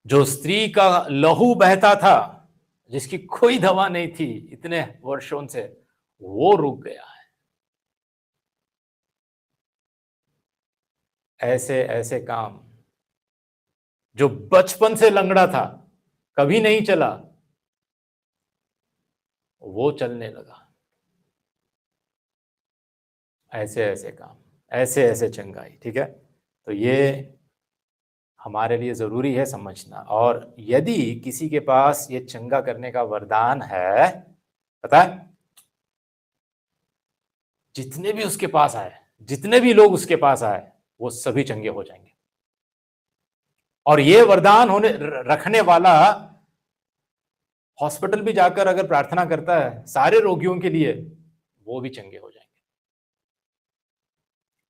जो स्त्री का लहू बहता था, जिसकी कोई दवा नहीं थी इतने वर्षों से, वो रुक गया है। ऐसे ऐसे काम, जो बचपन से लंगड़ा था, कभी नहीं चला, वो चलने लगा। ऐसे ऐसे काम, ऐसे ऐसे चंगाई, ठीक है। तो ये हमारे लिए जरूरी है समझना। और यदि किसी के पास ये चंगा करने का वरदान है, पता है, जितने भी उसके पास आए, जितने भी लोग उसके पास आए, वो सभी चंगे हो जाएंगे। और ये वरदान रखने वाला हॉस्पिटल भी जाकर अगर प्रार्थना करता है सारे रोगियों के लिए, वो भी चंगे हो जाएंगे।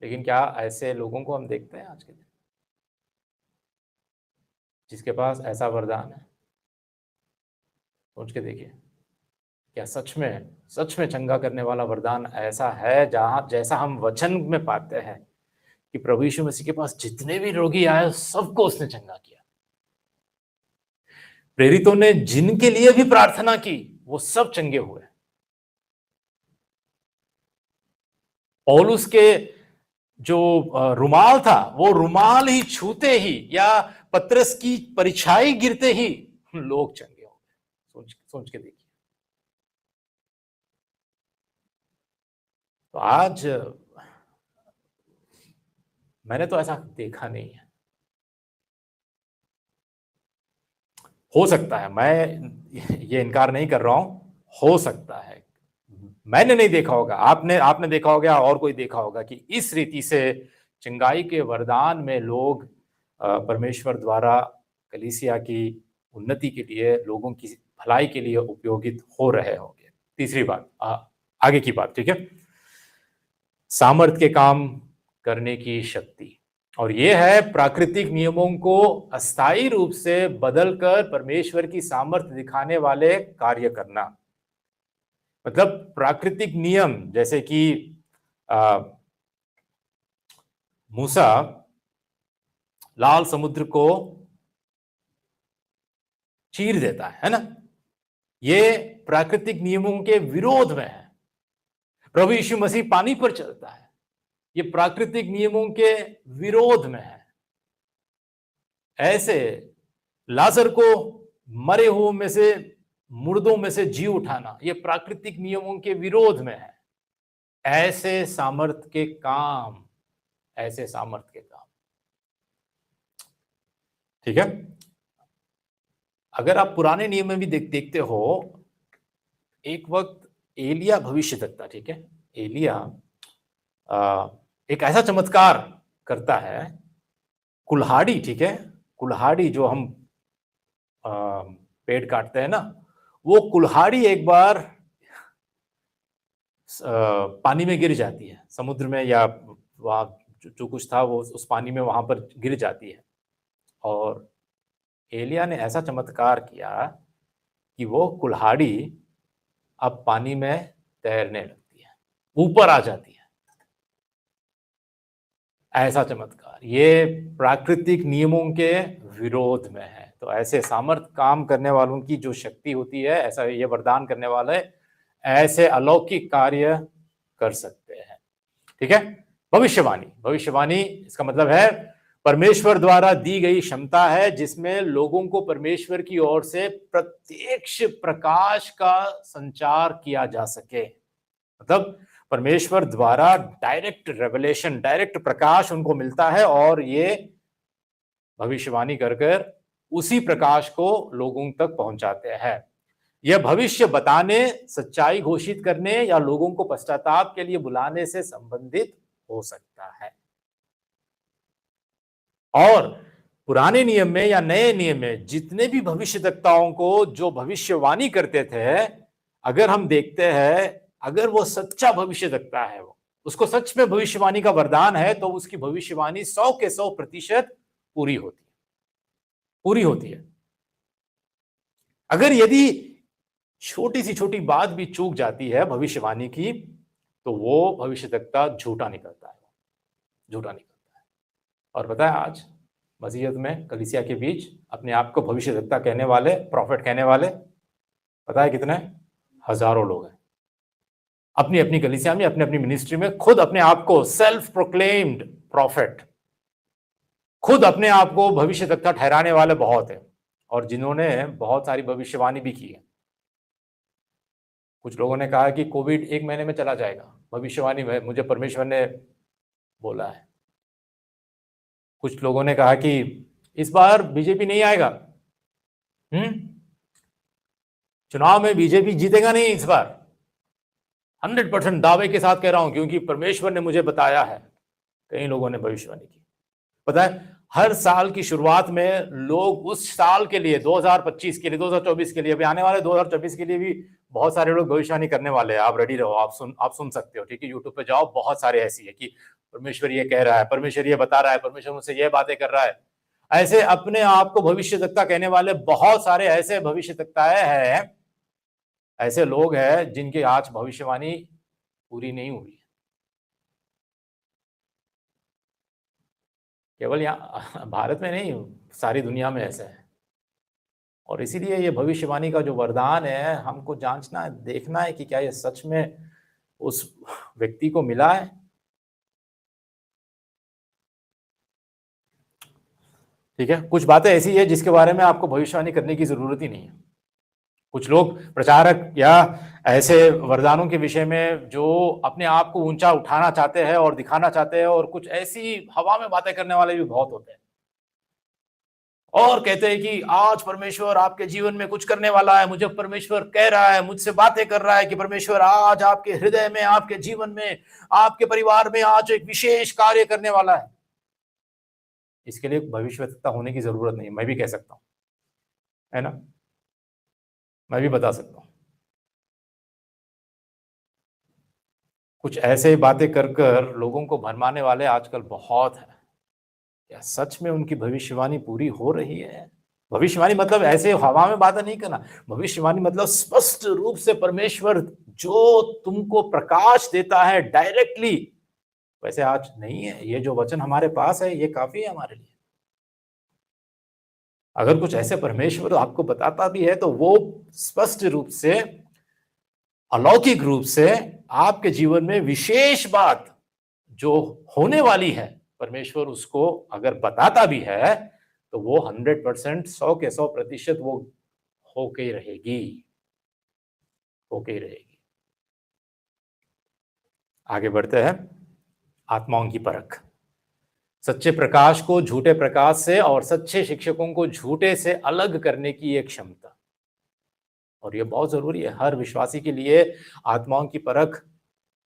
लेकिन क्या ऐसे लोगों को हम देखते हैं आज के दिन, जिसके पास ऐसा वरदान है? सोच के देखिए, क्या सच में चंगा करने वाला वरदान ऐसा है जैसा हम वचन में पाते हैं कि प्रभु यीशु मसीह के पास जितने भी रोगी आए सबको उसने चंगा किया। प्रेरितों ने जिनके लिए भी प्रार्थना की वो सब चंगे हुए। पौलुस के जो रुमाल था, वो रुमाल ही छूते ही या पतरस की परिछाई गिरते ही लोग चंगे हो गए। सोच के देखिए। तो आज मैंने तो ऐसा देखा नहीं है। हो सकता है, मैं ये इनकार नहीं कर रहा हूं, हो सकता है मैंने नहीं देखा होगा, आपने देखा होगा, और कोई देखा होगा कि इस रीति से चंगाई के वरदान में लोग परमेश्वर द्वारा कलीसिया की उन्नति के लिए, लोगों की भलाई के लिए उपयोगित हो रहे होंगे। तीसरी बात, आगे की बात, ठीक है, सामर्थ्य के काम करने की शक्ति। और यह है प्राकृतिक नियमों को अस्थायी रूप से बदलकर परमेश्वर की सामर्थ्य दिखाने वाले कार्य करना। मतलब प्राकृतिक नियम, जैसे कि मूसा लाल समुद्र को चीर देता है ना। ये प्राकृतिक नियमों के विरोध में है। प्रभु यीशु मसीह पानी पर चलता है, ये प्राकृतिक नियमों के विरोध में है। ऐसे लाजर को मरे हुए में से, मुर्दों में से जी उठाना, ये प्राकृतिक नियमों के विरोध में है। ऐसे सामर्थ के काम, ऐसे सामर्थ के काम, ठीक है। अगर आप पुराने नियम में भी देखते हो, एक वक्त एलिया भविष्यद्वक्ता, ठीक है, एलिया एक ऐसा चमत्कार करता है, कुल्हाड़ी, ठीक है, कुल्हाड़ी जो हम पेड़ काटते हैं ना, वो कुल्हाड़ी एक बार पानी में गिर जाती है, समुद्र में, या वहां जो कुछ था वो उस पानी में वहां पर गिर जाती है। और एलिया ने ऐसा चमत्कार किया कि वो कुल्हाड़ी अब पानी में तैरने लगती है, ऊपर आ जाती है। ऐसा चमत्कार, ये प्राकृतिक नियमों के विरोध में है। तो ऐसे सामर्थ काम करने वालों की जो शक्ति होती है, ऐसा ये वरदान करने वाले ऐसे अलौकिक कार्य कर सकते हैं, ठीक है। भविष्यवाणी, भविष्यवाणी इसका मतलब है परमेश्वर द्वारा दी गई क्षमता है जिसमें लोगों को परमेश्वर की ओर से प्रत्यक्ष प्रकाश का संचार किया जा सके। मतलब परमेश्वर द्वारा डायरेक्ट रेवलेशन, डायरेक्ट प्रकाश उनको मिलता है, और ये भविष्यवाणी कर उसी प्रकाश को लोगों तक पहुंचाते हैं। यह भविष्य बताने, सच्चाई घोषित करने या लोगों को पश्चाताप के लिए बुलाने से संबंधित हो सकता है। और पुराने नियम में या नए नियम में जितने भी भविष्यद्वक्ताओं को जो भविष्यवाणी करते थे, अगर हम देखते हैं, अगर वो सच्चा भविष्यद्वक्ता है, वो उसको सच में भविष्यवाणी का वरदान है, तो उसकी भविष्यवाणी 100 के 100% पूरी होती है, पूरी होती है। अगर यदि छोटी सी छोटी बात भी चूक जाती है भविष्यवाणी की, तो वो भविष्यद्वक्ता झूठा निकलता है, झूठा निकलता है। और पता है, आज मसीहत में, कलीसिया के बीच अपने आप को भविष्यद्वक्ता कहने वाले, प्रॉफिट कहने वाले, पता है कितने? हजारों लोग हैं। अपनी अपनी कलीसिया में, अपनी अपनी मिनिस्ट्री में खुद अपने आप को सेल्फ प्रोक्लेम्ड प्रॉफिट, खुद अपने आप को भविष्यद्वक्ता ठहराने वाले बहुत हैं, और जिन्होंने बहुत सारी भविष्यवाणी भी की है। कुछ लोगों ने कहा कि कोविड 1 महीने में चला जाएगा, भविष्यवाणी में मुझे परमेश्वर ने बोला है। कुछ लोगों ने कहा कि इस बार बीजेपी नहीं आएगा, चुनाव में बीजेपी जीतेगा नहीं इस बार, 100% दावे के साथ कह रहा हूं, क्योंकि परमेश्वर ने मुझे बताया है। कई लोगों ने भविष्यवाणी की। पता है, हर साल की शुरुआत में लोग उस साल के लिए, 2025 के लिए, 2024 के लिए, अभी आने वाले 2024 के लिए भी बहुत सारे लोग भविष्यवाणी करने वाले हैं। आप रेडी रहो, आप सुन सकते हो, ठीक है। यूट्यूब पे जाओ, बहुत सारे ऐसी है कि परमेश्वर ये कह रहा है, परमेश्वर ये बता रहा है, परमेश्वर मुझसे ये बातें कर रहा है। ऐसे अपने आप को भविष्यद्वक्ता कहने वाले बहुत सारे ऐसे भविष्यद्वक्ताएं हैं, ऐसे लोग हैं जिनकी आज भविष्यवाणी पूरी नहीं हुई। केवल यहाँ भारत में नहीं, सारी दुनिया में ऐसा है। और इसीलिए ये भविष्यवाणी का जो वरदान है, हमको जांचना है, देखना है कि क्या ये सच में उस व्यक्ति को मिला है। ठीक है, कुछ बातें ऐसी है जिसके बारे में आपको भविष्यवाणी करने की जरूरत ही नहीं है। कुछ लोग प्रचारक या ऐसे वरदानों के विषय में जो अपने आप को ऊंचा उठाना चाहते हैं और दिखाना चाहते हैं, और कुछ ऐसी हवा में बातें करने वाले भी बहुत होते हैं, और कहते हैं कि आज परमेश्वर आपके जीवन में कुछ करने वाला है, मुझे परमेश्वर कह रहा है, मुझसे बातें कर रहा है कि परमेश्वर आज आपके हृदय में, आपके जीवन में, आपके परिवार में आज एक विशेष कार्य करने वाला है। इसके लिए भविष्यवक्ता होने की जरूरत नहीं, मैं भी कह सकता हूं, है ना, मैं भी बता सकता हूं। कुछ ऐसे बातें कर लोगों को भरमाने वाले आजकल बहुत है। क्या सच में उनकी भविष्यवाणी पूरी हो रही है? भविष्यवाणी मतलब ऐसे हवा में बातें नहीं करना। भविष्यवाणी मतलब स्पष्ट रूप से परमेश्वर जो तुमको प्रकाश देता है डायरेक्टली, वैसे आज नहीं है। ये जो वचन हमारे पास है, ये काफी है हमारे लिए। अगर कुछ ऐसे परमेश्वर आपको बताता भी है तो वो स्पष्ट रूप से, अलौकिक रूप से आपके जीवन में विशेष बात जो होने वाली है, परमेश्वर उसको अगर बताता भी है तो वो 100%, 100% वो होके ही रहेगी, होके ही रहेगी। आगे बढ़ते हैं। आत्माओं की परख। सच्चे प्रकाश को झूठे प्रकाश से और सच्चे शिक्षकों को झूठे से अलग करने की एक क्षमता, और ये बहुत जरूरी है हर विश्वासी के लिए, आत्माओं की परख,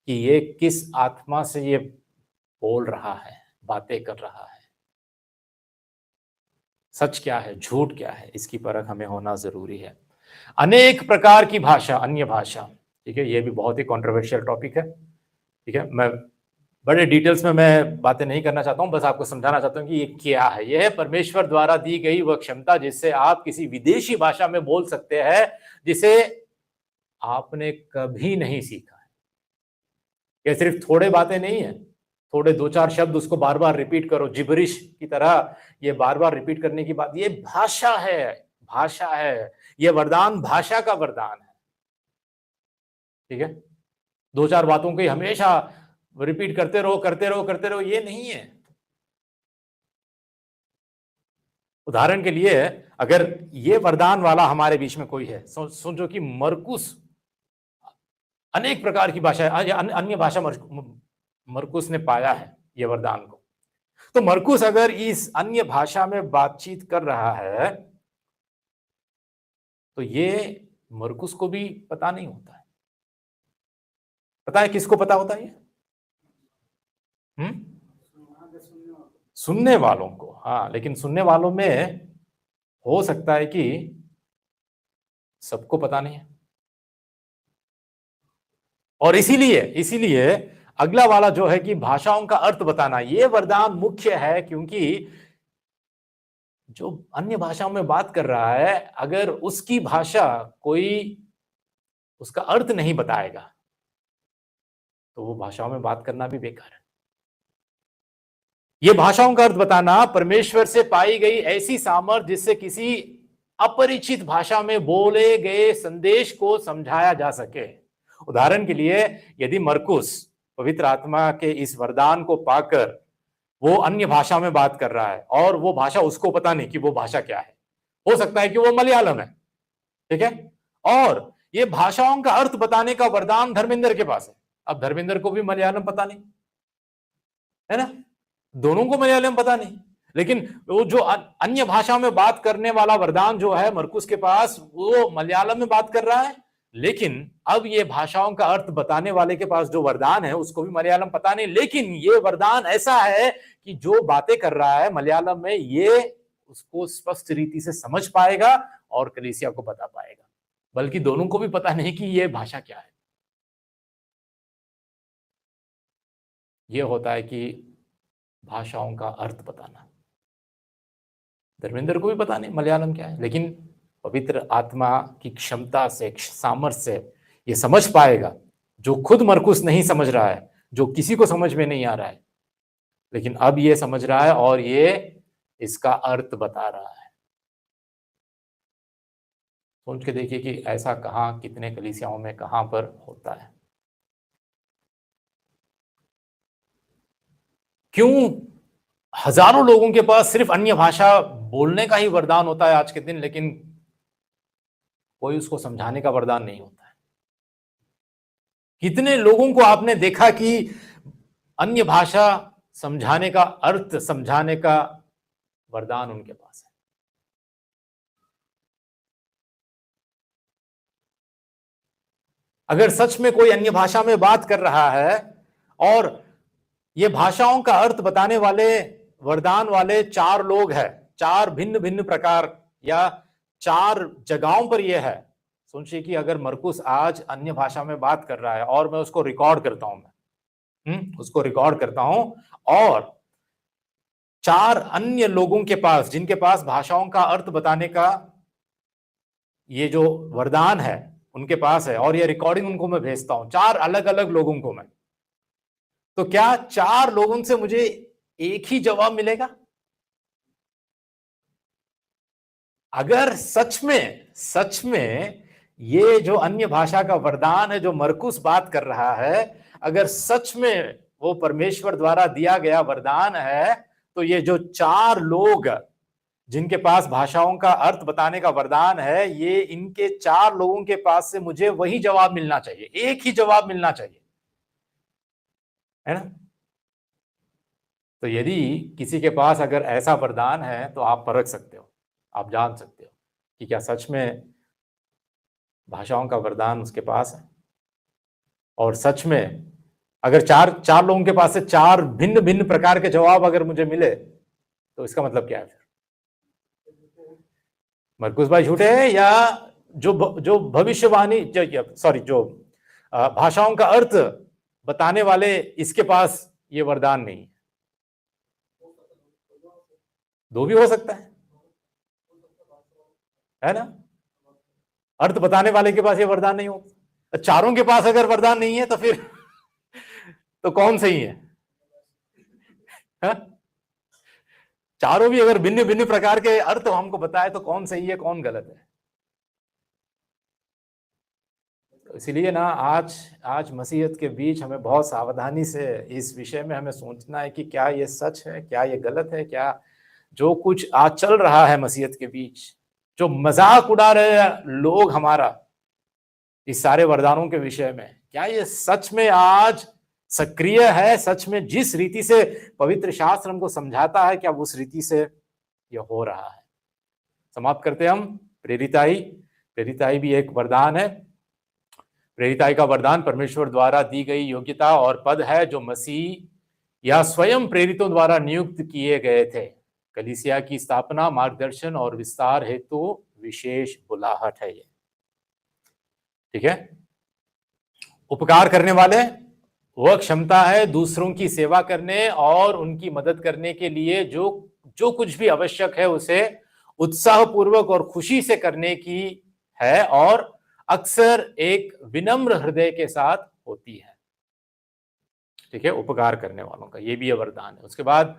कि ये किस आत्मा से ये बोल रहा है, बातें कर रहा है, सच क्या है, झूठ क्या है, इसकी परख हमें होना जरूरी है। अनेक प्रकार की भाषा, अन्य भाषा, ठीक है, ये भी बहुत ही कंट्रोवर्शियल टॉपिक है। ठीक है, मैं बड़े डिटेल्स में मैं बातें नहीं करना चाहता हूं, बस आपको समझाना चाहता हूं कि ये क्या है। यह है परमेश्वर द्वारा दी गई वह क्षमता जिससे आप किसी विदेशी भाषा में बोल सकते हैं जिसे आपने कभी नहीं सीखा है। ये सिर्फ थोड़े बातें नहीं है, थोड़े दो चार शब्द उसको बार बार रिपीट करो जिबरिश की तरह, ये बार बार रिपीट करने की बात, ये भाषा है, भाषा है। ये वरदान भाषा का वरदान है। ठीक है, दो चार बातों को हमेशा रिपीट करते रहो करते रहो करते रहो, ये नहीं है। उदाहरण के लिए अगर ये वरदान वाला हमारे बीच में कोई है, सोचो कि मरकुस अनेक प्रकार की भाषा, अन्य भाषा मरकुस ने पाया है ये वरदान को, तो मरकुस अगर इस अन्य भाषा में बातचीत कर रहा है तो ये मरकुस को भी पता नहीं होता है। पता है किसको पता होता है ये? सुनने वालों को। हाँ, लेकिन सुनने वालों में हो सकता है कि सबको पता नहीं है, और इसीलिए इसीलिए अगला वाला जो है कि भाषाओं का अर्थ बताना, ये वरदान मुख्य है, क्योंकि जो अन्य भाषाओं में बात कर रहा है अगर उसकी भाषा कोई उसका अर्थ नहीं बताएगा तो वो भाषाओं में बात करना भी बेकार है। ये भाषाओं का अर्थ बताना परमेश्वर से पाई गई ऐसी सामर्थ जिससे किसी अपरिचित भाषा में बोले गए संदेश को समझाया जा सके। उदाहरण के लिए, यदि मरकुस पवित्र आत्मा के इस वरदान को पाकर वो अन्य भाषा में बात कर रहा है और वो भाषा उसको पता नहीं कि वो भाषा क्या है, हो सकता है कि वो मलयालम है, ठीक है, और ये भाषाओं का अर्थ बताने का वरदान धर्मेंद्र के पास है। अब धर्मेंद्र को भी मलयालम पता नहीं है ना, दोनों को मलयालम पता नहीं, लेकिन वो जो अन्य भाषा में बात करने वाला वरदान जो है मरकुस के पास, वो मलयालम में बात कर रहा है, लेकिन अब ये भाषाओं का अर्थ बताने वाले के पास जो वरदान है उसको भी मलयालम पता नहीं, लेकिन ये वरदान ऐसा है कि जो बातें कर रहा है मलयालम में ये उसको स्पष्ट रीति से समझ पाएगा और कलीसिया को बता पाएगा, बल्कि दोनों को भी पता नहीं कि ये भाषा क्या है। ये होता है कि भाषाओं का अर्थ बताना। धर्मेंद्र को भी पता नहीं मलयालम क्या है, लेकिन पवित्र आत्मा की क्षमता से, सामर्थ्य से ये समझ पाएगा, जो खुद मरकुस नहीं समझ रहा है, जो किसी को समझ में नहीं आ रहा है, लेकिन अब ये समझ रहा है और ये इसका अर्थ बता रहा है। सोच के देखिए कि ऐसा कहां, कितने कलीसियाओं में, कहां पर होता है। क्यों हजारों लोगों के पास सिर्फ अन्य भाषा बोलने का ही वरदान होता है आज के दिन, लेकिन कोई उसको समझाने का वरदान नहीं होता है। कितने लोगों को आपने देखा कि अन्य भाषा समझाने का, अर्थ समझाने का वरदान उनके पास है। अगर सच में कोई अन्य भाषा में बात कर रहा है और ये भाषाओं का अर्थ बताने वाले, वरदान वाले चार लोग हैं, चार भिन्न भिन्न प्रकार या चार जगहों पर यह है। सोचिए कि अगर मरकुस आज अन्य भाषा में बात कर रहा है और मैं उसको रिकॉर्ड करता हूं, मैं उसको रिकॉर्ड करता हूं, और चार अन्य लोगों के पास, जिनके पास भाषाओं का अर्थ बताने का ये जो वरदान है उनके पास है, और ये रिकॉर्डिंग उनको मैं भेजता हूं, चार अलग अलग लोगों को मैं, तो क्या चार लोगों से मुझे एक ही जवाब मिलेगा? अगर सच में ये जो अन्य भाषा का वरदान है जो मरकुस बात कर रहा है, अगर सच में वो परमेश्वर द्वारा दिया गया वरदान है, तो ये जो 4 लोग जिनके पास भाषाओं का अर्थ बताने का वरदान है, ये इनके 4 लोगों के पास से मुझे वही जवाब मिलना चाहिए, एक ही जवाब मिलना चाहिए, है ना? तो यदि किसी के पास अगर ऐसा वरदान है तो आप परख सकते हो, आप जान सकते हो कि क्या सच में भाषाओं का वरदान उसके पास है। और सच में अगर चार लोगों के पास से 4 भिन्न भिन्न प्रकार के जवाब अगर मुझे मिले, तो इसका मतलब क्या है फिर? मरकुस भाई झूठे हैं, या जो भविष्यवाणी जो भाषाओं का अर्थ बताने वाले, इसके पास ये वरदान नहीं है? दो भी हो सकता है ना? अर्थ बताने वाले के पास ये वरदान नहीं हो, चारों के पास अगर वरदान नहीं है तो फिर तो कौन सही है? चारों भी अगर भिन्न भिन्न प्रकार के अर्थ हमको बताए तो कौन सही है कौन गलत है? तो इसलिए ना आज मसीहत के बीच हमें बहुत सावधानी से इस विषय में हमें सोचना है कि क्या ये सच है, क्या ये गलत है, क्या जो कुछ आज चल रहा है मसीहत के बीच, जो मजाक उड़ा रहे हैं लोग हमारा इस सारे वरदानों के विषय में, क्या ये सच में आज सक्रिय है? सच में जिस रीति से पवित्र शास्त्र हमको समझाता है, क्या उस रीति से यह हो रहा है? समाप्त करते हम। प्रेरिताई भी एक वरदान है। प्रेरिताई का वरदान परमेश्वर द्वारा दी गई योग्यता और पद है जो मसीह या स्वयं प्रेरितों द्वारा नियुक्त किए गए थे। कलीसिया की स्थापना, मार्गदर्शन और विस्तार हेतु विशेष बुलाहट है ये, ठीक है। उपकार करने वाले, वह क्षमता है दूसरों की सेवा करने और उनकी मदद करने के लिए जो कुछ भी आवश्यक है उसे उत्साहपूर्वक और खुशी से करने की है, और अक्सर एक विनम्र हृदय के साथ होती है, ठीक है। उपकार करने वालों का ये भी वरदान है। उसके बाद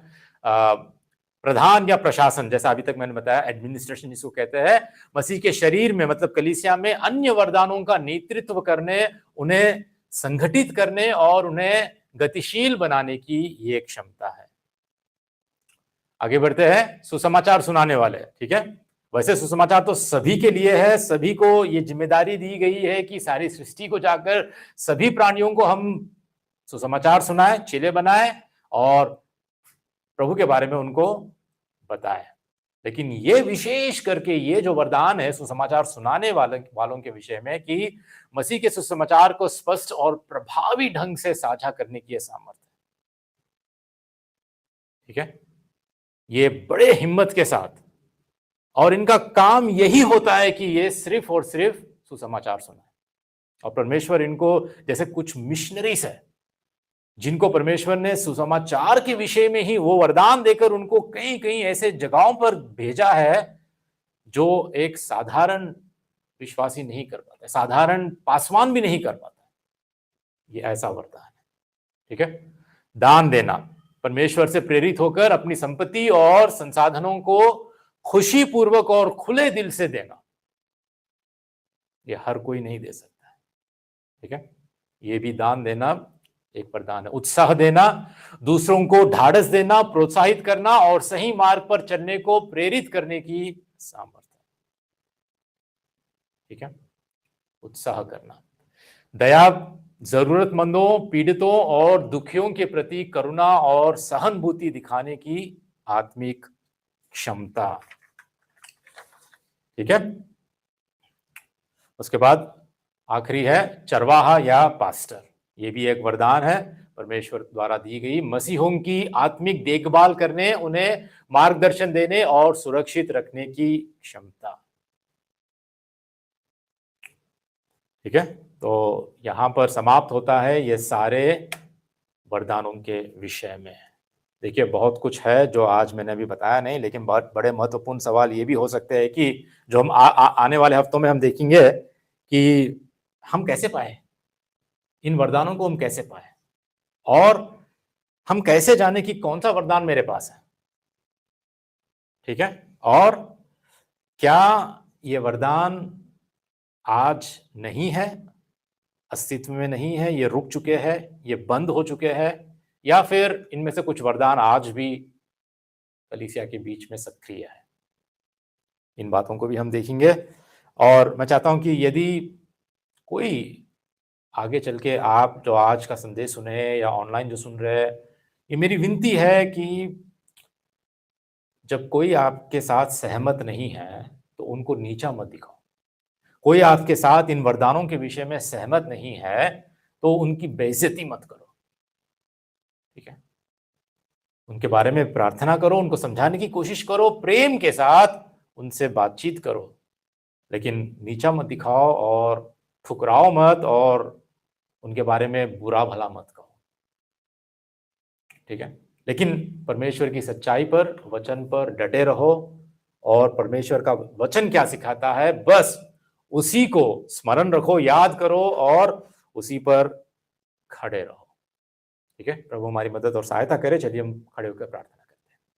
प्रधान या प्रशासन, जैसा अभी तक मैंने बताया, एडमिनिस्ट्रेशन जिसको कहते हैं, मसीह के शरीर में मतलब कलीसिया में अन्य वरदानों का नेतृत्व करने, उन्हें संगठित करने और उन्हें गतिशील बनाने की ये क्षमता है। आगे बढ़ते हैं। सुसमाचार सुनाने वाले, ठीक है। वैसे सुसमाचार तो सभी के लिए है, सभी को ये जिम्मेदारी दी गई है कि सारी सृष्टि को जाकर सभी प्राणियों को हम सुसमाचार सुनाएं, चेले बनाएं और प्रभु के बारे में उनको बताएं। लेकिन ये विशेष करके ये जो वरदान है सुसमाचार सुनाने वालों के विषय में, कि मसीह के सुसमाचार को स्पष्ट और प्रभावी ढंग से साझा करने की सामर्थ्य, ठीक है। ये बड़े हिम्मत के साथ, और इनका काम यही होता है कि ये सिर्फ और सिर्फ सुसमाचार सुनाए। और परमेश्वर इनको, जैसे कुछ मिशनरीज है जिनको परमेश्वर ने सुसमाचार के विषय में ही वो वरदान देकर उनको कई कई ऐसे जगहों पर भेजा है जो एक साधारण विश्वासी नहीं कर पाता, साधारण पासवान भी नहीं कर पाता। ये ऐसा वरदान है, ठीक है। दान देना, परमेश्वर से प्रेरित होकर अपनी संपत्ति और संसाधनों को खुशी पूर्वक और खुले दिल से देना, ये हर कोई नहीं दे सकता है, ठीक है। ये भी दान देना एक वरदान है। उत्साह देना, दूसरों को ढाढ़स देना, प्रोत्साहित करना और सही मार्ग पर चलने को प्रेरित करने की सामर्थ्य, ठीक है। उत्साह करना, दया, जरूरतमंदों, पीड़ितों और दुखियों के प्रति करुणा और सहानुभूति दिखाने की आत्मिक क्षमता, ठीक है। उसके बाद आखिरी है चरवाहा या पास्टर। ये भी एक वरदान है परमेश्वर द्वारा दी गई, मसीहों की आत्मिक देखभाल करने, उन्हें मार्गदर्शन देने और सुरक्षित रखने की क्षमता, ठीक है। तो यहां पर समाप्त होता है ये सारे वरदानों के विषय में। देखिए बहुत कुछ है जो आज मैंने अभी बताया नहीं, लेकिन बहुत बड़े महत्वपूर्ण सवाल ये भी हो सकते हैं कि जो हम आने वाले हफ्तों में हम देखेंगे कि हम कैसे पाए इन वरदानों को, हम कैसे पाए, और हम कैसे जाने कि कौन सा वरदान मेरे पास है, ठीक है। और क्या ये वरदान आज नहीं है, अस्तित्व में नहीं है, ये रुक चुके हैं, ये बंद हो चुके हैं, या फिर इनमें से कुछ वरदान आज भी कलीसिया के बीच में सक्रिय है? इन बातों को भी हम देखेंगे। और मैं चाहता हूं कि यदि कोई आगे चल के आप जो आज का संदेश सुने या ऑनलाइन जो सुन रहे हैं, ये मेरी विनती है कि जब कोई आपके साथ सहमत नहीं है तो उनको नीचा मत दिखाओ। कोई आपके साथ इन वरदानों के विषय में सहमत नहीं है तो उनकी बेइज्जती मत करो, ठीक है? उनके बारे में प्रार्थना करो, उनको समझाने की कोशिश करो, प्रेम के साथ उनसे बातचीत करो, लेकिन नीचा मत दिखाओ और ठुकराओ मत और उनके बारे में बुरा भला मत कहो, ठीक है? लेकिन परमेश्वर की सच्चाई पर, वचन पर डटे रहो और परमेश्वर का वचन क्या सिखाता है बस उसी को स्मरण रखो, याद करो और उसी पर खड़े रहो, ठीक है? प्रभु हमारी मदद और सहायता करे। चलिए हम खड़े होकर प्रार्थना